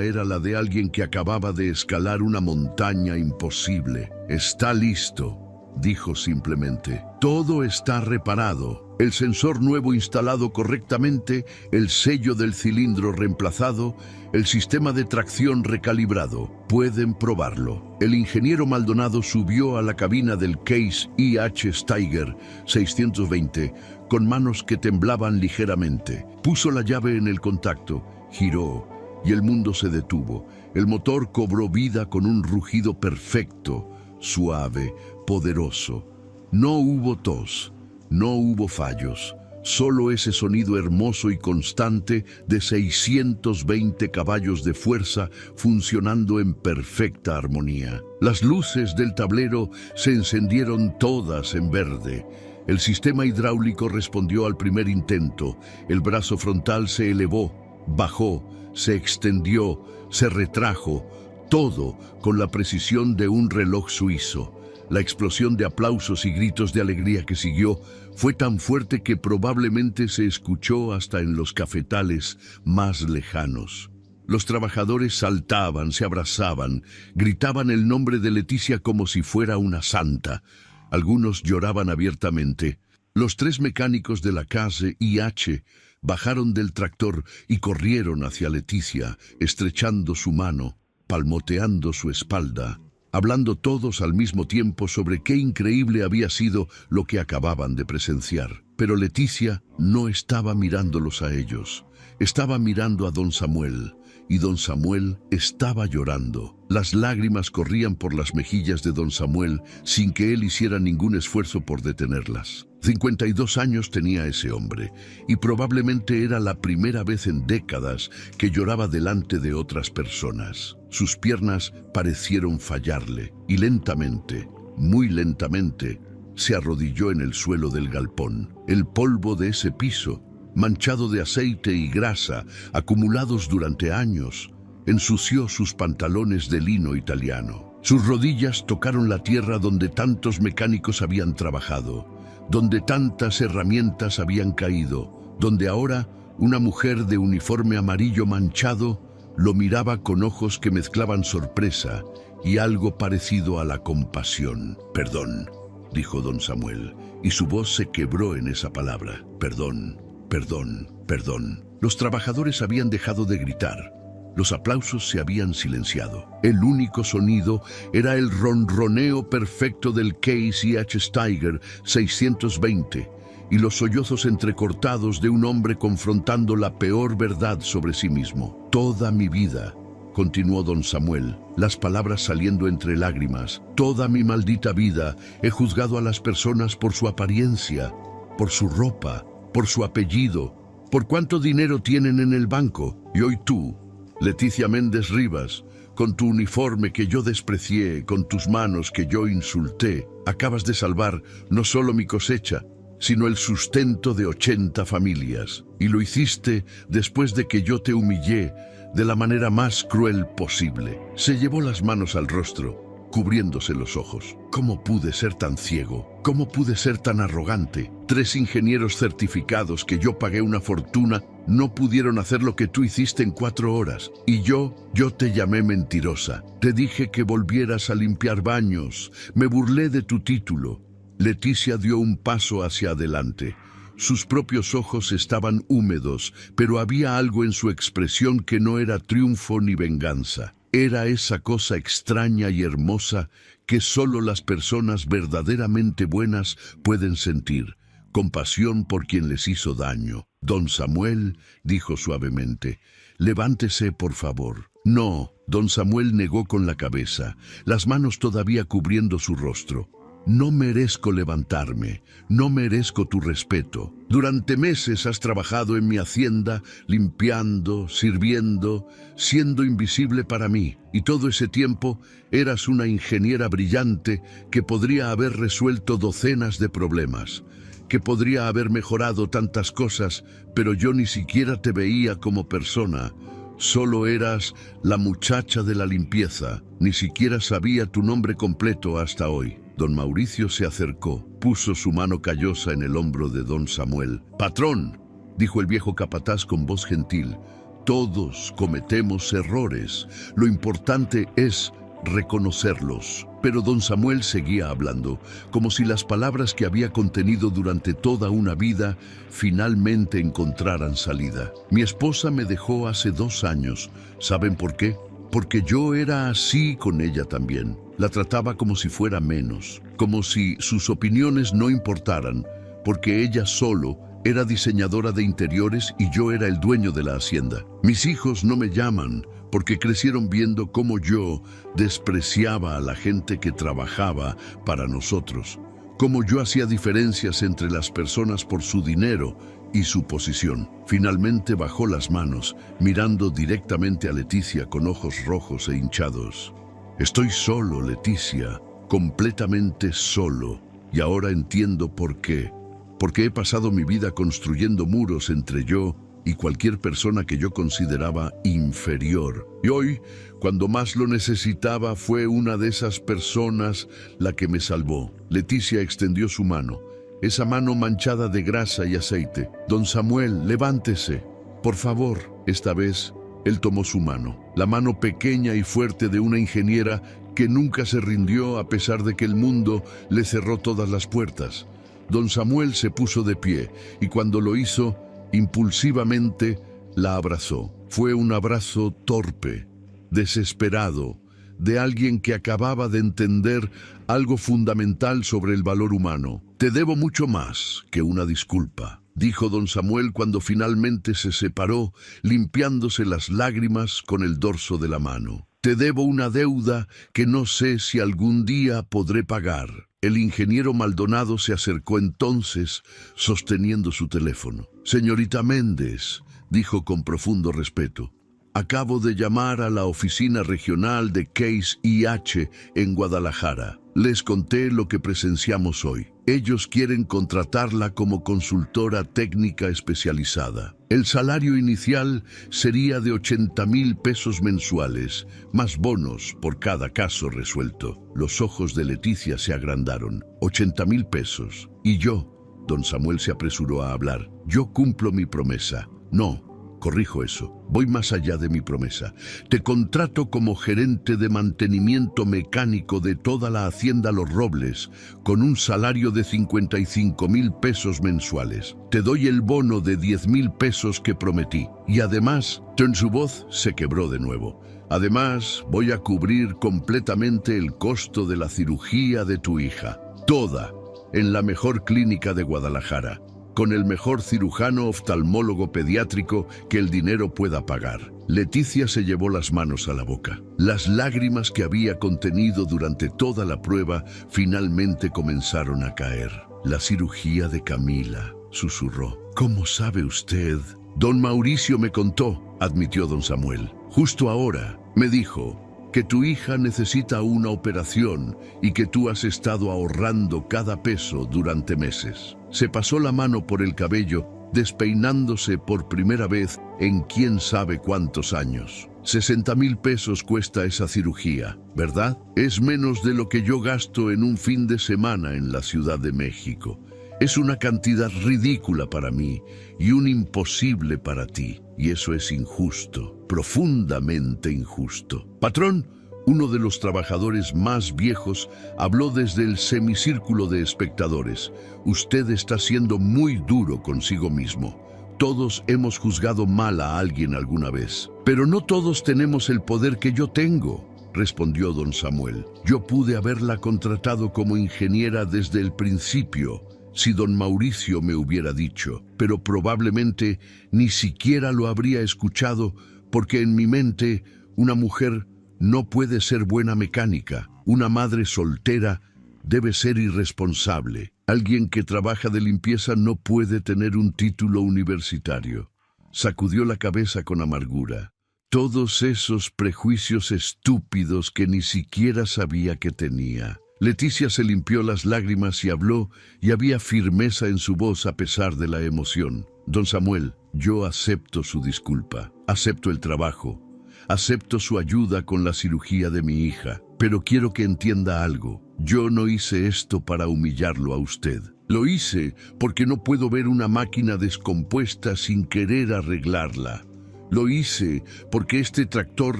era la de alguien que acababa de escalar una montaña imposible. «Está listo», dijo simplemente. «Todo está reparado. El sensor nuevo instalado correctamente, el sello del cilindro reemplazado, el sistema de tracción recalibrado. Pueden probarlo». El ingeniero Maldonado subió a la cabina del Case IH Steiger 620 con manos que temblaban ligeramente. Puso la llave en el contacto, giró, y el mundo se detuvo. El motor cobró vida con un rugido perfecto, suave, poderoso. No hubo tos, no hubo fallos, solo ese sonido hermoso y constante de 620 caballos de fuerza funcionando en perfecta armonía. Las luces del tablero se encendieron todas en verde. El sistema hidráulico respondió al primer intento. El brazo frontal se elevó, bajó, se extendió, se retrajo, todo con la precisión de un reloj suizo. La explosión de aplausos y gritos de alegría que siguió fue tan fuerte que probablemente se escuchó hasta en los cafetales más lejanos. Los trabajadores saltaban, se abrazaban, gritaban el nombre de Leticia como si fuera una santa. Algunos lloraban abiertamente. Los 3 mecánicos de la Case IH bajaron del tractor y corrieron hacia Leticia, estrechando su mano, palmoteando su espalda, hablando todos al mismo tiempo sobre qué increíble había sido lo que acababan de presenciar. Pero Leticia no estaba mirándolos a ellos, estaba mirando a don Samuel, y don Samuel estaba llorando. Las lágrimas corrían por las mejillas de don Samuel sin que él hiciera ningún esfuerzo por detenerlas. 52 años tenía ese hombre, y probablemente era la primera vez en décadas que lloraba delante de otras personas. Sus piernas parecieron fallarle, y lentamente, muy lentamente, se arrodilló en el suelo del galpón. El polvo de ese piso, manchado de aceite y grasa, acumulados durante años, ensució sus pantalones de lino italiano. Sus rodillas tocaron la tierra donde tantos mecánicos habían trabajado, donde tantas herramientas habían caído, donde ahora una mujer de uniforme amarillo manchado lo miraba con ojos que mezclaban sorpresa y algo parecido a la compasión. «Perdón», dijo don Samuel, y su voz se quebró en esa palabra. «Perdón, perdón, perdón». Los trabajadores habían dejado de gritar. Los aplausos se habían silenciado. El único sonido era el ronroneo perfecto del Case IH Steiger 620 y los sollozos entrecortados de un hombre confrontando la peor verdad sobre sí mismo. «Toda mi vida», continuó don Samuel, las palabras saliendo entre lágrimas, «toda mi maldita vida he juzgado a las personas por su apariencia, por su ropa, por su apellido, por cuánto dinero tienen en el banco. Y hoy tú, Leticia Méndez Rivas, con tu uniforme que yo desprecié, con tus manos que yo insulté, acabas de salvar no solo mi cosecha, sino el sustento de 80 familias. Y lo hiciste después de que yo te humillé de la manera más cruel posible». Se llevó las manos al rostro. cubriéndose los ojos. ¿Cómo pude ser tan ciego? ¿Cómo pude ser tan arrogante? 3 ingenieros certificados que yo pagué una fortuna no pudieron hacer lo que tú hiciste en 4 horas. Y yo te llamé mentirosa. Te dije que volvieras a limpiar baños. Me burlé de tu título. Leticia dio un paso hacia adelante. Sus propios ojos estaban húmedos, pero había algo en su expresión que no era triunfo ni venganza. Era esa cosa extraña y hermosa que solo las personas verdaderamente buenas pueden sentir, compasión por quien les hizo daño. Don Samuel dijo suavemente, «Levántese, por favor». No, don Samuel negó con la cabeza, las manos todavía cubriendo su rostro. No merezco levantarme, no merezco tu respeto. Durante meses has trabajado en mi hacienda, limpiando, sirviendo, siendo invisible para mí. Y todo ese tiempo eras una ingeniera brillante que podría haber resuelto docenas de problemas, que podría haber mejorado tantas cosas, pero yo ni siquiera te veía como persona. Solo eras la muchacha de la limpieza, ni siquiera sabía tu nombre completo hasta hoy. Don Mauricio se acercó, puso su mano callosa en el hombro de don Samuel. «Patrón», dijo el viejo capataz con voz gentil, «todos cometemos errores. Lo importante es reconocerlos». Pero don Samuel seguía hablando, como si las palabras que había contenido durante toda una vida finalmente encontraran salida. «Mi esposa me dejó hace 2 años. ¿Saben por qué? Porque yo era así con ella también. La trataba como si fuera menos, como si sus opiniones no importaran, porque ella solo era diseñadora de interiores y yo era el dueño de la hacienda. Mis hijos no me llaman porque crecieron viendo cómo yo despreciaba a la gente que trabajaba para nosotros, cómo yo hacía diferencias entre las personas por su dinero y su posición. Finalmente bajó las manos, mirando directamente a Leticia con ojos rojos e hinchados. «Estoy solo, Leticia, completamente solo, y ahora entiendo por qué. Porque he pasado mi vida construyendo muros entre yo y cualquier persona que yo consideraba inferior. Y hoy, cuando más lo necesitaba, fue una de esas personas la que me salvó». Leticia extendió su mano, esa mano manchada de grasa y aceite. «Don Samuel, levántese, por favor». Esta vez, él tomó su mano, la mano pequeña y fuerte de una ingeniera que nunca se rindió a pesar de que el mundo le cerró todas las puertas. Don Samuel se puso de pie y cuando lo hizo, impulsivamente la abrazó. Fue un abrazo torpe, desesperado, de alguien que acababa de entender algo fundamental sobre el valor humano. «Te debo mucho más que una disculpa», dijo don Samuel cuando finalmente se separó, limpiándose las lágrimas con el dorso de la mano. «Te debo una deuda que no sé si algún día podré pagar». El ingeniero Maldonado se acercó entonces, sosteniendo su teléfono. «Señorita Méndez», dijo con profundo respeto, «acabo de llamar a la oficina regional de Case IH en Guadalajara. Les conté lo que presenciamos hoy. Ellos quieren contratarla como consultora técnica especializada. El salario inicial sería de 80,000 pesos mensuales, más bonos por cada caso resuelto». Los ojos de Leticia se agrandaron. 80,000 pesos. Y yo, don Samuel se apresuró a hablar, yo cumplo mi promesa. No, corrijo eso, voy más allá de mi promesa. Te contrato como gerente de mantenimiento mecánico de toda la hacienda Los Robles, con un salario de 55,000 pesos mensuales. Te doy el bono de 10,000 pesos que prometí. Y además, su voz se quebró de nuevo. Además, voy a cubrir completamente el costo de la cirugía de tu hija. Toda, en la mejor clínica de Guadalajara, con el mejor cirujano oftalmólogo pediátrico que el dinero pueda pagar. Leticia se llevó las manos a la boca. Las lágrimas que había contenido durante toda la prueba finalmente comenzaron a caer. «La cirugía de Camila», susurró. «¿Cómo sabe usted?» «Don Mauricio me contó», admitió don Samuel. «Justo ahora me dijo que tu hija necesita una operación y que tú has estado ahorrando cada peso durante meses». Se pasó la mano por el cabello, despeinándose por primera vez en quién sabe cuántos años. 60,000 pesos cuesta esa cirugía, ¿verdad? Es menos de lo que yo gasto en un fin de semana en la Ciudad de México. Es una cantidad ridícula para mí y un imposible para ti. Y eso es injusto, profundamente injusto. Patrón, uno de los trabajadores más viejos habló desde el semicírculo de espectadores. Usted está siendo muy duro consigo mismo. Todos hemos juzgado mal a alguien alguna vez. Pero no todos tenemos el poder que yo tengo, respondió don Samuel. Yo pude haberla contratado como ingeniera desde el principio, si don Mauricio me hubiera dicho, pero probablemente ni siquiera lo habría escuchado porque en mi mente una mujer no puede ser buena mecánica. Una madre soltera debe ser irresponsable. Alguien que trabaja de limpieza no puede tener un título universitario. Sacudió la cabeza con amargura. Todos esos prejuicios estúpidos que ni siquiera sabía que tenía. Leticia se limpió las lágrimas y habló, y había firmeza en su voz a pesar de la emoción. Don Samuel, yo acepto su disculpa, acepto el trabajo, acepto su ayuda con la cirugía de mi hija, pero quiero que entienda algo. Yo no hice esto para humillarlo a usted. Lo hice porque no puedo ver una máquina descompuesta sin querer arreglarla. Lo hice porque este tractor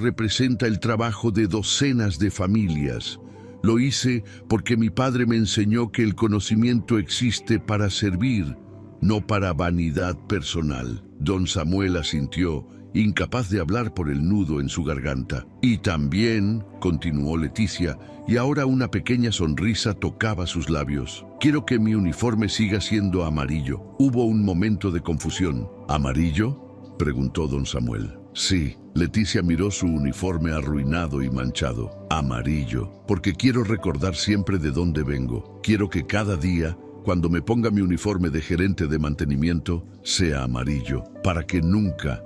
representa el trabajo de docenas de familias. Lo hice porque mi padre me enseñó que el conocimiento existe para servir, no para vanidad personal. Don Samuel asintió, incapaz de hablar por el nudo en su garganta. Y también, continuó Leticia, y ahora una pequeña sonrisa tocaba sus labios. Quiero que mi uniforme siga siendo amarillo. Hubo un momento de confusión. ¿Amarillo?, preguntó don Samuel. Sí, Leticia miró su uniforme arruinado y manchado. Amarillo, porque quiero recordar siempre de dónde vengo. Quiero que cada día, cuando me ponga mi uniforme de gerente de mantenimiento, sea amarillo, para que nunca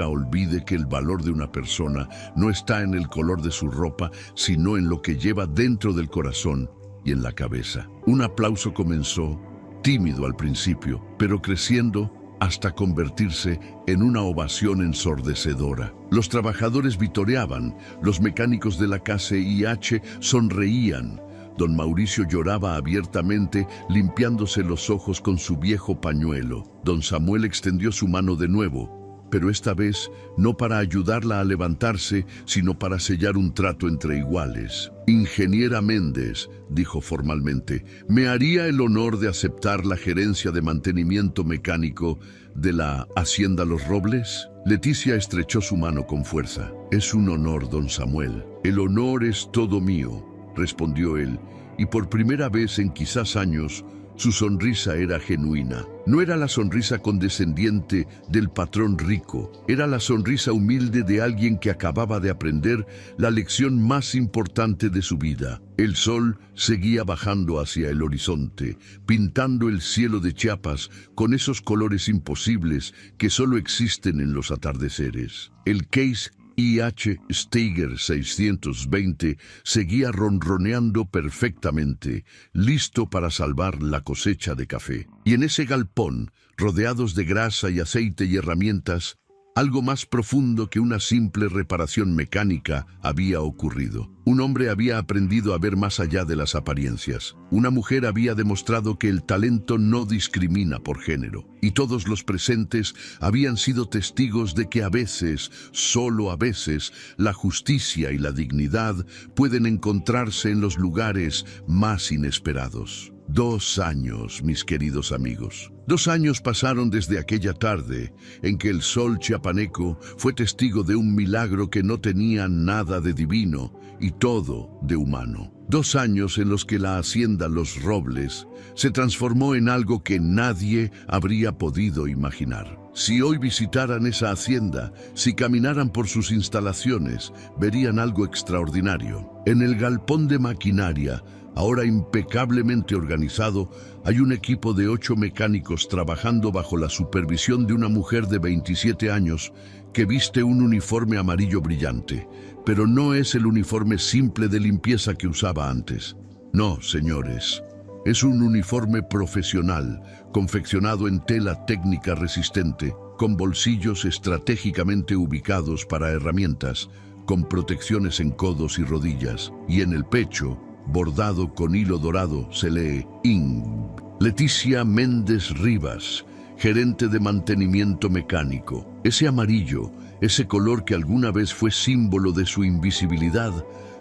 olvide que el valor de una persona no está en el color de su ropa, sino en lo que lleva dentro del corazón y en la cabeza. Un aplauso comenzó, tímido al principio, pero creciendo hasta convertirse en una ovación ensordecedora. Los trabajadores vitoreaban, los mecánicos de la KCIH sonreían. Don Mauricio lloraba abiertamente, limpiándose los ojos con su viejo pañuelo. Don Samuel extendió su mano de nuevo, pero esta vez no para ayudarla a levantarse, sino para sellar un trato entre iguales. Ingeniera Méndez, dijo formalmente, ¿me haría el honor de aceptar la gerencia de mantenimiento mecánico de la Hacienda Los Robles? Leticia estrechó su mano con fuerza. Es un honor, don Samuel. El honor es todo mío, respondió él, y por primera vez en quizás años, su sonrisa era genuina. No era la sonrisa condescendiente del patrón rico, era la sonrisa humilde de alguien que acababa de aprender la lección más importante de su vida. El sol seguía bajando hacia el horizonte, pintando el cielo de Chiapas con esos colores imposibles que solo existen en los atardeceres. El Case IH Steiger 620 seguía ronroneando perfectamente, listo para salvar la cosecha de café. Y en ese galpón, rodeados de grasa y aceite y herramientas, algo más profundo que una simple reparación mecánica había ocurrido. Un hombre había aprendido a ver más allá de las apariencias. Una mujer había demostrado que el talento no discrimina por género. Y todos los presentes habían sido testigos de que a veces, solo a veces, la justicia y la dignidad pueden encontrarse en los lugares más inesperados. 2 años, mis queridos amigos. 2 años pasaron desde aquella tarde en que el sol chiapaneco fue testigo de un milagro que no tenía nada de divino y todo de humano. 2 años en los que la Hacienda Los Robles se transformó en algo que nadie habría podido imaginar. Si hoy visitaran esa hacienda, si caminaran por sus instalaciones, verían algo extraordinario. En el galpón de maquinaria, ahora impecablemente organizado, hay un equipo de 8 mecánicos trabajando bajo la supervisión de una mujer de 27 años que viste un uniforme amarillo brillante, pero no es el uniforme simple de limpieza que usaba antes. No, señores, es un uniforme profesional, confeccionado en tela técnica resistente, con bolsillos estratégicamente ubicados para herramientas, con protecciones en codos y rodillas, y en el pecho, bordado con hilo dorado, se lee ING. Leticia Méndez Rivas, gerente de mantenimiento mecánico. Ese amarillo, ese color que alguna vez fue símbolo de su invisibilidad,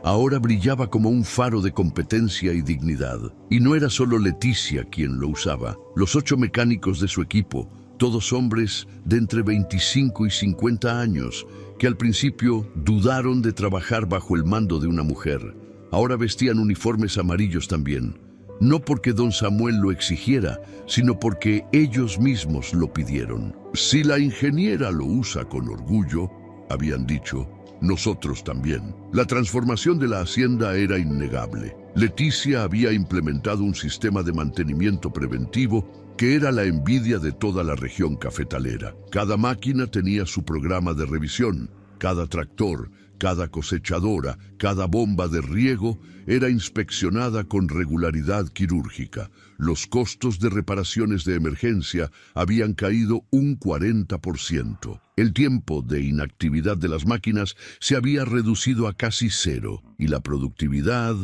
ahora brillaba como un faro de competencia y dignidad. Y no era solo Leticia quien lo usaba. Los 8 mecánicos de su equipo, todos hombres de entre 25 y 50 años, que al principio dudaron de trabajar bajo el mando de una mujer, ahora vestían uniformes amarillos también. No porque don Samuel lo exigiera, sino porque ellos mismos lo pidieron. Si la ingeniera lo usa con orgullo, habían dicho, nosotros también. La transformación de la hacienda era innegable. Leticia había implementado un sistema de mantenimiento preventivo que era la envidia de toda la región cafetalera. Cada máquina tenía su programa de revisión, cada tractor, cada cosechadora, cada bomba de riego era inspeccionada con regularidad quirúrgica. Los costos de reparaciones de emergencia habían caído un 40%. El tiempo de inactividad de las máquinas se había reducido a casi cero y la productividad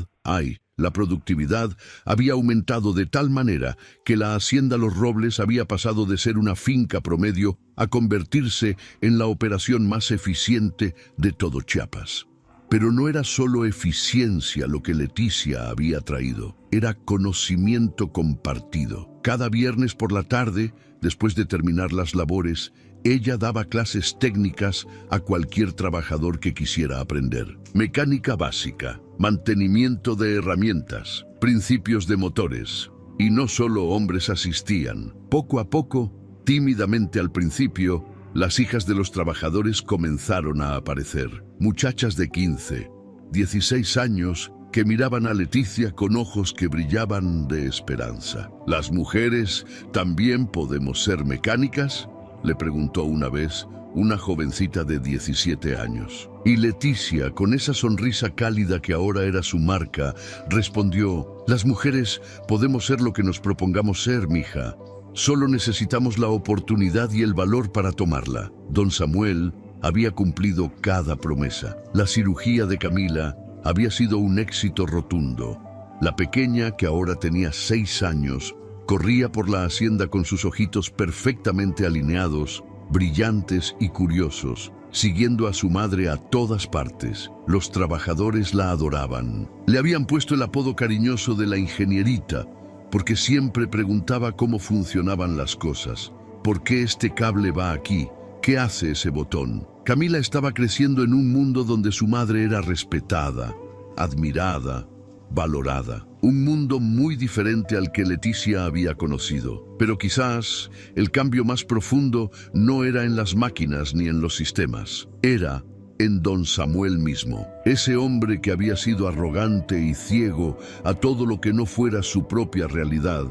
había aumentado de tal manera que la hacienda Los Robles había pasado de ser una finca promedio a convertirse en la operación más eficiente de todo Chiapas. Pero no era solo eficiencia lo que Leticia había traído, era conocimiento compartido. Cada viernes por la tarde, después de terminar las labores, ella daba clases técnicas a cualquier trabajador que quisiera aprender. Mecánica básica, mantenimiento de herramientas, principios de motores. Y no solo hombres asistían. Poco a poco, tímidamente al principio, las hijas de los trabajadores comenzaron a aparecer. Muchachas de 15, 16 años que miraban a Leticia con ojos que brillaban de esperanza. ¿Las mujeres también podemos ser mecánicas?, le preguntó una vez una jovencita de 17 años. Y Leticia, con esa sonrisa cálida que ahora era su marca, respondió, las mujeres podemos ser lo que nos propongamos ser, mija. Solo necesitamos la oportunidad y el valor para tomarla. Don Samuel había cumplido cada promesa. La cirugía de Camila había sido un éxito rotundo. La pequeña, que ahora tenía 6 años, corría por la hacienda con sus ojitos perfectamente alineados, brillantes y curiosos, siguiendo a su madre a todas partes. Los trabajadores la adoraban. Le habían puesto el apodo cariñoso de la ingenierita, porque siempre preguntaba cómo funcionaban las cosas. ¿Por qué este cable va aquí? ¿Qué hace ese botón? Camila estaba creciendo en un mundo donde su madre era respetada, admirada, valorada. Un mundo muy diferente al que Leticia había conocido. Pero quizás el cambio más profundo no era en las máquinas ni en los sistemas. Era en don Samuel mismo. Ese hombre que había sido arrogante y ciego a todo lo que no fuera su propia realidad,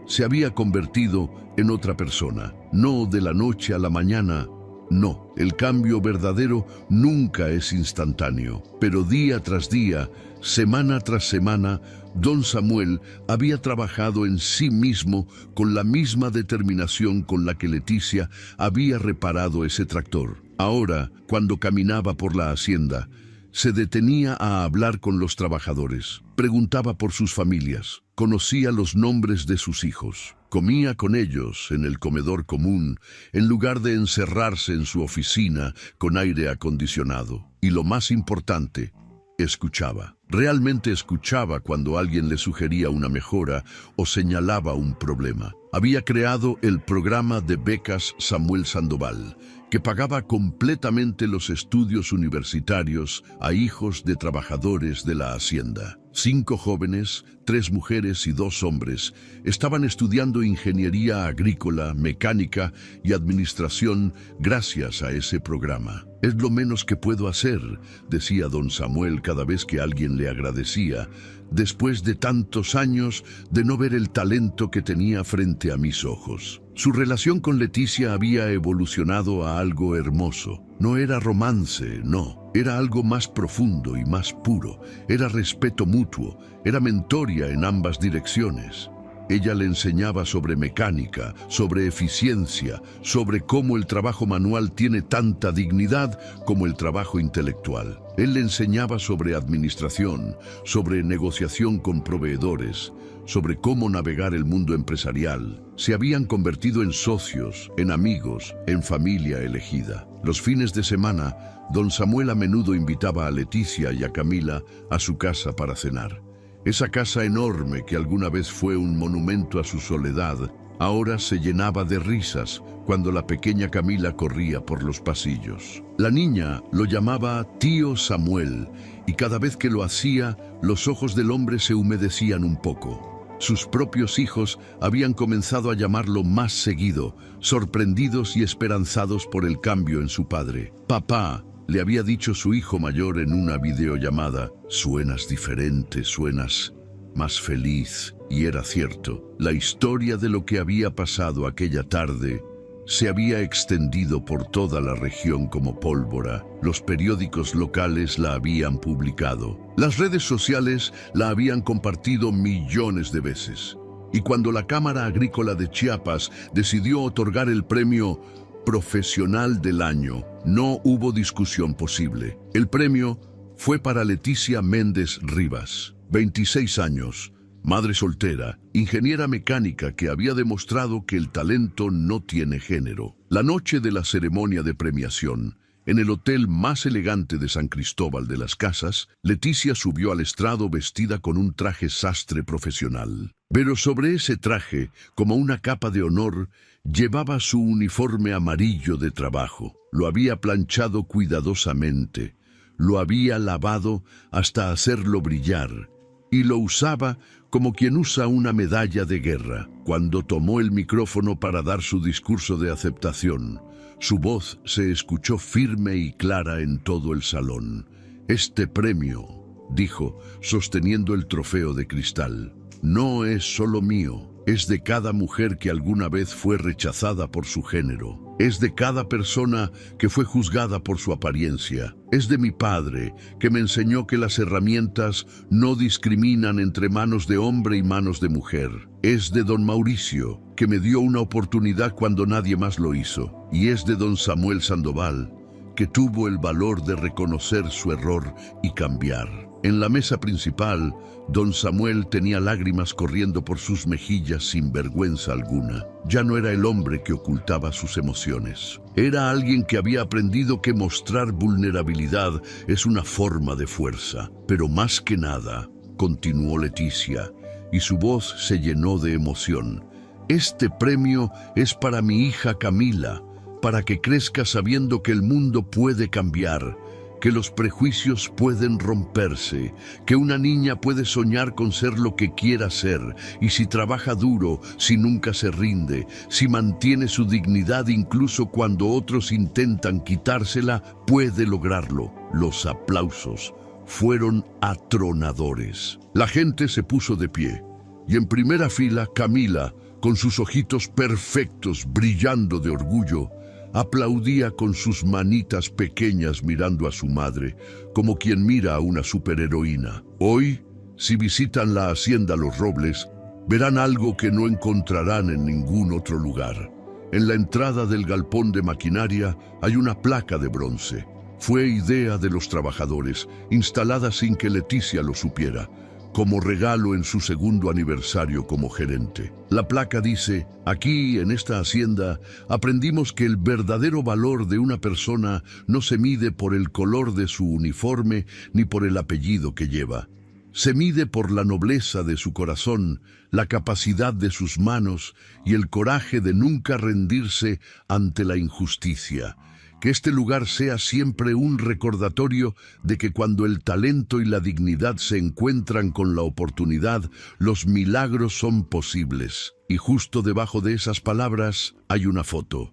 se había convertido en otra persona. No de la noche a la mañana. No, el cambio verdadero nunca es instantáneo. Pero día tras día, semana tras semana, don Samuel había trabajado en sí mismo con la misma determinación con la que Leticia había reparado ese tractor. Ahora, cuando caminaba por la hacienda, se detenía a hablar con los trabajadores, preguntaba por sus familias, conocía los nombres de sus hijos, comía con ellos en el comedor común, en lugar de encerrarse en su oficina con aire acondicionado. Y lo más importante, escuchaba. Realmente escuchaba cuando alguien le sugería una mejora o señalaba un problema. Había creado el programa de becas Samuel Sandoval, que pagaba completamente los estudios universitarios a hijos de trabajadores de la hacienda. 5 jóvenes, 3 mujeres y 2 hombres, estaban estudiando ingeniería agrícola, mecánica y administración gracias a ese programa. Es lo menos que puedo hacer, decía don Samuel cada vez que alguien le agradecía, después de tantos años de no ver el talento que tenía frente a mis ojos. Su relación con Leticia había evolucionado a algo hermoso. No era romance, no. Era algo más profundo y más puro. Era respeto mutuo. Era mentoría en ambas direcciones. Ella le enseñaba sobre mecánica, sobre eficiencia, sobre cómo el trabajo manual tiene tanta dignidad como el trabajo intelectual. Él le enseñaba sobre administración, sobre negociación con proveedores, sobre cómo navegar el mundo empresarial. Se habían convertido en socios, en amigos, en familia elegida. Los fines de semana, don Samuel a menudo invitaba a Leticia y a Camila a su casa para cenar. Esa casa enorme que alguna vez fue un monumento a su soledad, ahora se llenaba de risas cuando la pequeña Camila corría por los pasillos. La niña lo llamaba tío Samuel y cada vez que lo hacía, los ojos del hombre se humedecían un poco. Sus propios hijos habían comenzado a llamarlo más seguido, sorprendidos y esperanzados por el cambio en su padre. Papá, le había dicho su hijo mayor en una videollamada, suenas diferente, suenas más feliz. Y era cierto, la historia de lo que había pasado aquella tarde se había extendido por toda la región como pólvora. Los periódicos locales la habían publicado. Las redes sociales la habían compartido millones de veces. Y cuando la Cámara Agrícola de Chiapas decidió otorgar el premio Profesional del Año, no hubo discusión posible. El premio fue para Leticia Méndez Rivas, 26 años, madre soltera, ingeniera mecánica que había demostrado que el talento no tiene género. La noche de la ceremonia de premiación, en el hotel más elegante de San Cristóbal de las Casas, Leticia subió al estrado vestida con un traje sastre profesional. Pero sobre ese traje, como una capa de honor, llevaba su uniforme amarillo de trabajo. Lo había planchado cuidadosamente, lo había lavado hasta hacerlo brillar, y lo usaba como quien usa una medalla de guerra. Cuando tomó el micrófono para dar su discurso de aceptación, su voz se escuchó firme y clara en todo el salón. Este premio, dijo, sosteniendo el trofeo de cristal, no es solo mío, es de cada mujer que alguna vez fue rechazada por su género. Es de cada persona que fue juzgada por su apariencia. Es de mi padre, que me enseñó que las herramientas no discriminan entre manos de hombre y manos de mujer. Es de don Mauricio, que me dio una oportunidad cuando nadie más lo hizo. Y es de don Samuel Sandoval, que tuvo el valor de reconocer su error y cambiar. En la mesa principal, don Samuel tenía lágrimas corriendo por sus mejillas sin vergüenza alguna. Ya no era el hombre que ocultaba sus emociones. Era alguien que había aprendido que mostrar vulnerabilidad es una forma de fuerza. Pero más que nada, continuó Leticia, y su voz se llenó de emoción, este premio es para mi hija Camila, para que crezca sabiendo que el mundo puede cambiar, que los prejuicios pueden romperse, que una niña puede soñar con ser lo que quiera ser, y si trabaja duro, si nunca se rinde, si mantiene su dignidad incluso cuando otros intentan quitársela, puede lograrlo. Los aplausos fueron atronadores. La gente se puso de pie, y en primera fila Camila, con sus ojitos perfectos brillando de orgullo, aplaudía con sus manitas pequeñas mirando a su madre, como quien mira a una superheroína. Hoy, si visitan la hacienda Los Robles, verán algo que no encontrarán en ningún otro lugar. En la entrada del galpón de maquinaria hay una placa de bronce. Fue idea de los trabajadores, instalada sin que Leticia lo supiera, como regalo en su segundo aniversario como gerente. La placa dice, aquí en esta hacienda aprendimos que el verdadero valor de una persona no se mide por el color de su uniforme ni por el apellido que lleva. Se mide por la nobleza de su corazón, la capacidad de sus manos y el coraje de nunca rendirse ante la injusticia. Que este lugar sea siempre un recordatorio de que cuando el talento y la dignidad se encuentran con la oportunidad, los milagros son posibles. Y justo debajo de esas palabras hay una foto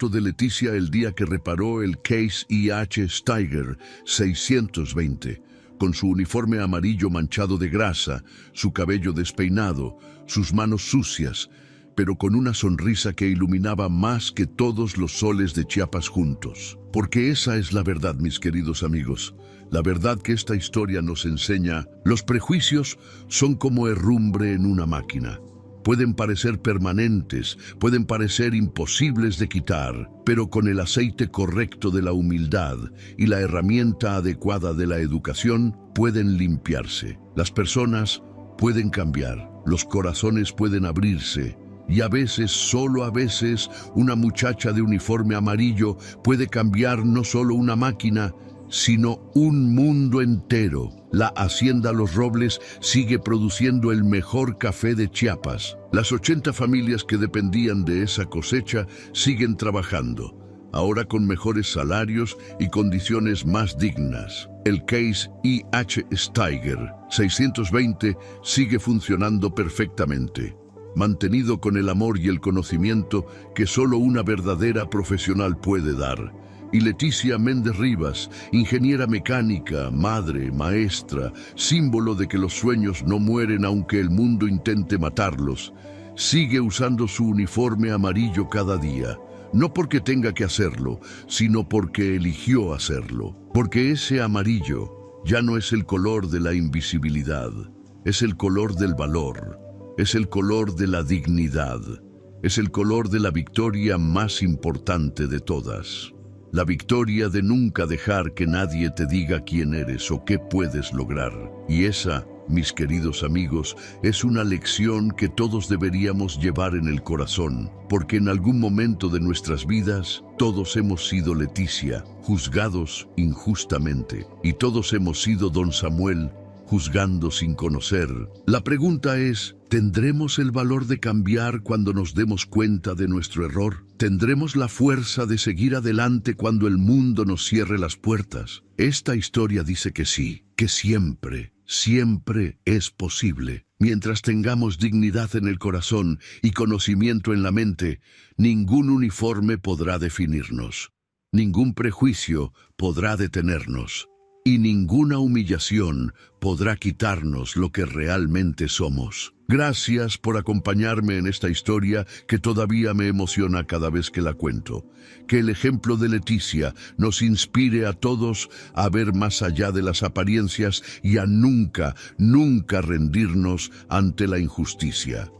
de Leticia el día que reparó el Case IH Steiger 620, con su uniforme amarillo manchado de grasa, su cabello despeinado, sus manos sucias, pero con una sonrisa que iluminaba más que todos los soles de Chiapas juntos. Porque esa es la verdad, mis queridos amigos. La verdad que esta historia nos enseña, los prejuicios son como herrumbre en una máquina. Pueden parecer permanentes, pueden parecer imposibles de quitar, pero con el aceite correcto de la humildad y la herramienta adecuada de la educación, pueden limpiarse. Las personas pueden cambiar, los corazones pueden abrirse, y a veces, solo a veces, una muchacha de uniforme amarillo puede cambiar no solo una máquina, sino un mundo entero. La Hacienda Los Robles sigue produciendo el mejor café de Chiapas. Las 80 familias que dependían de esa cosecha siguen trabajando, ahora con mejores salarios y condiciones más dignas. El Case I.H. Steiger 620 sigue funcionando perfectamente, mantenido con el amor y el conocimiento que solo una verdadera profesional puede dar. Y Leticia Méndez Rivas, ingeniera mecánica, madre, maestra, símbolo de que los sueños no mueren aunque el mundo intente matarlos, sigue usando su uniforme amarillo cada día, no porque tenga que hacerlo, sino porque eligió hacerlo. Porque ese amarillo ya no es el color de la invisibilidad, es el color del valor, es el color de la dignidad, es el color de la victoria más importante de todas. La victoria de nunca dejar que nadie te diga quién eres o qué puedes lograr. Y esa, mis queridos amigos, es una lección que todos deberíamos llevar en el corazón, porque en algún momento de nuestras vidas, todos hemos sido Leticia, juzgados injustamente, y todos hemos sido Don Samuel, juzgando sin conocer. La pregunta es, ¿tendremos el valor de cambiar cuando nos demos cuenta de nuestro error? ¿Tendremos la fuerza de seguir adelante cuando el mundo nos cierre las puertas? Esta historia dice que sí, que siempre, siempre es posible. Mientras tengamos dignidad en el corazón y conocimiento en la mente, ningún uniforme podrá definirnos, ningún prejuicio podrá detenernos, y ninguna humillación podrá quitarnos lo que realmente somos. Gracias por acompañarme en esta historia que todavía me emociona cada vez que la cuento. Que el ejemplo de Leticia nos inspire a todos a ver más allá de las apariencias y a nunca, nunca rendirnos ante la injusticia.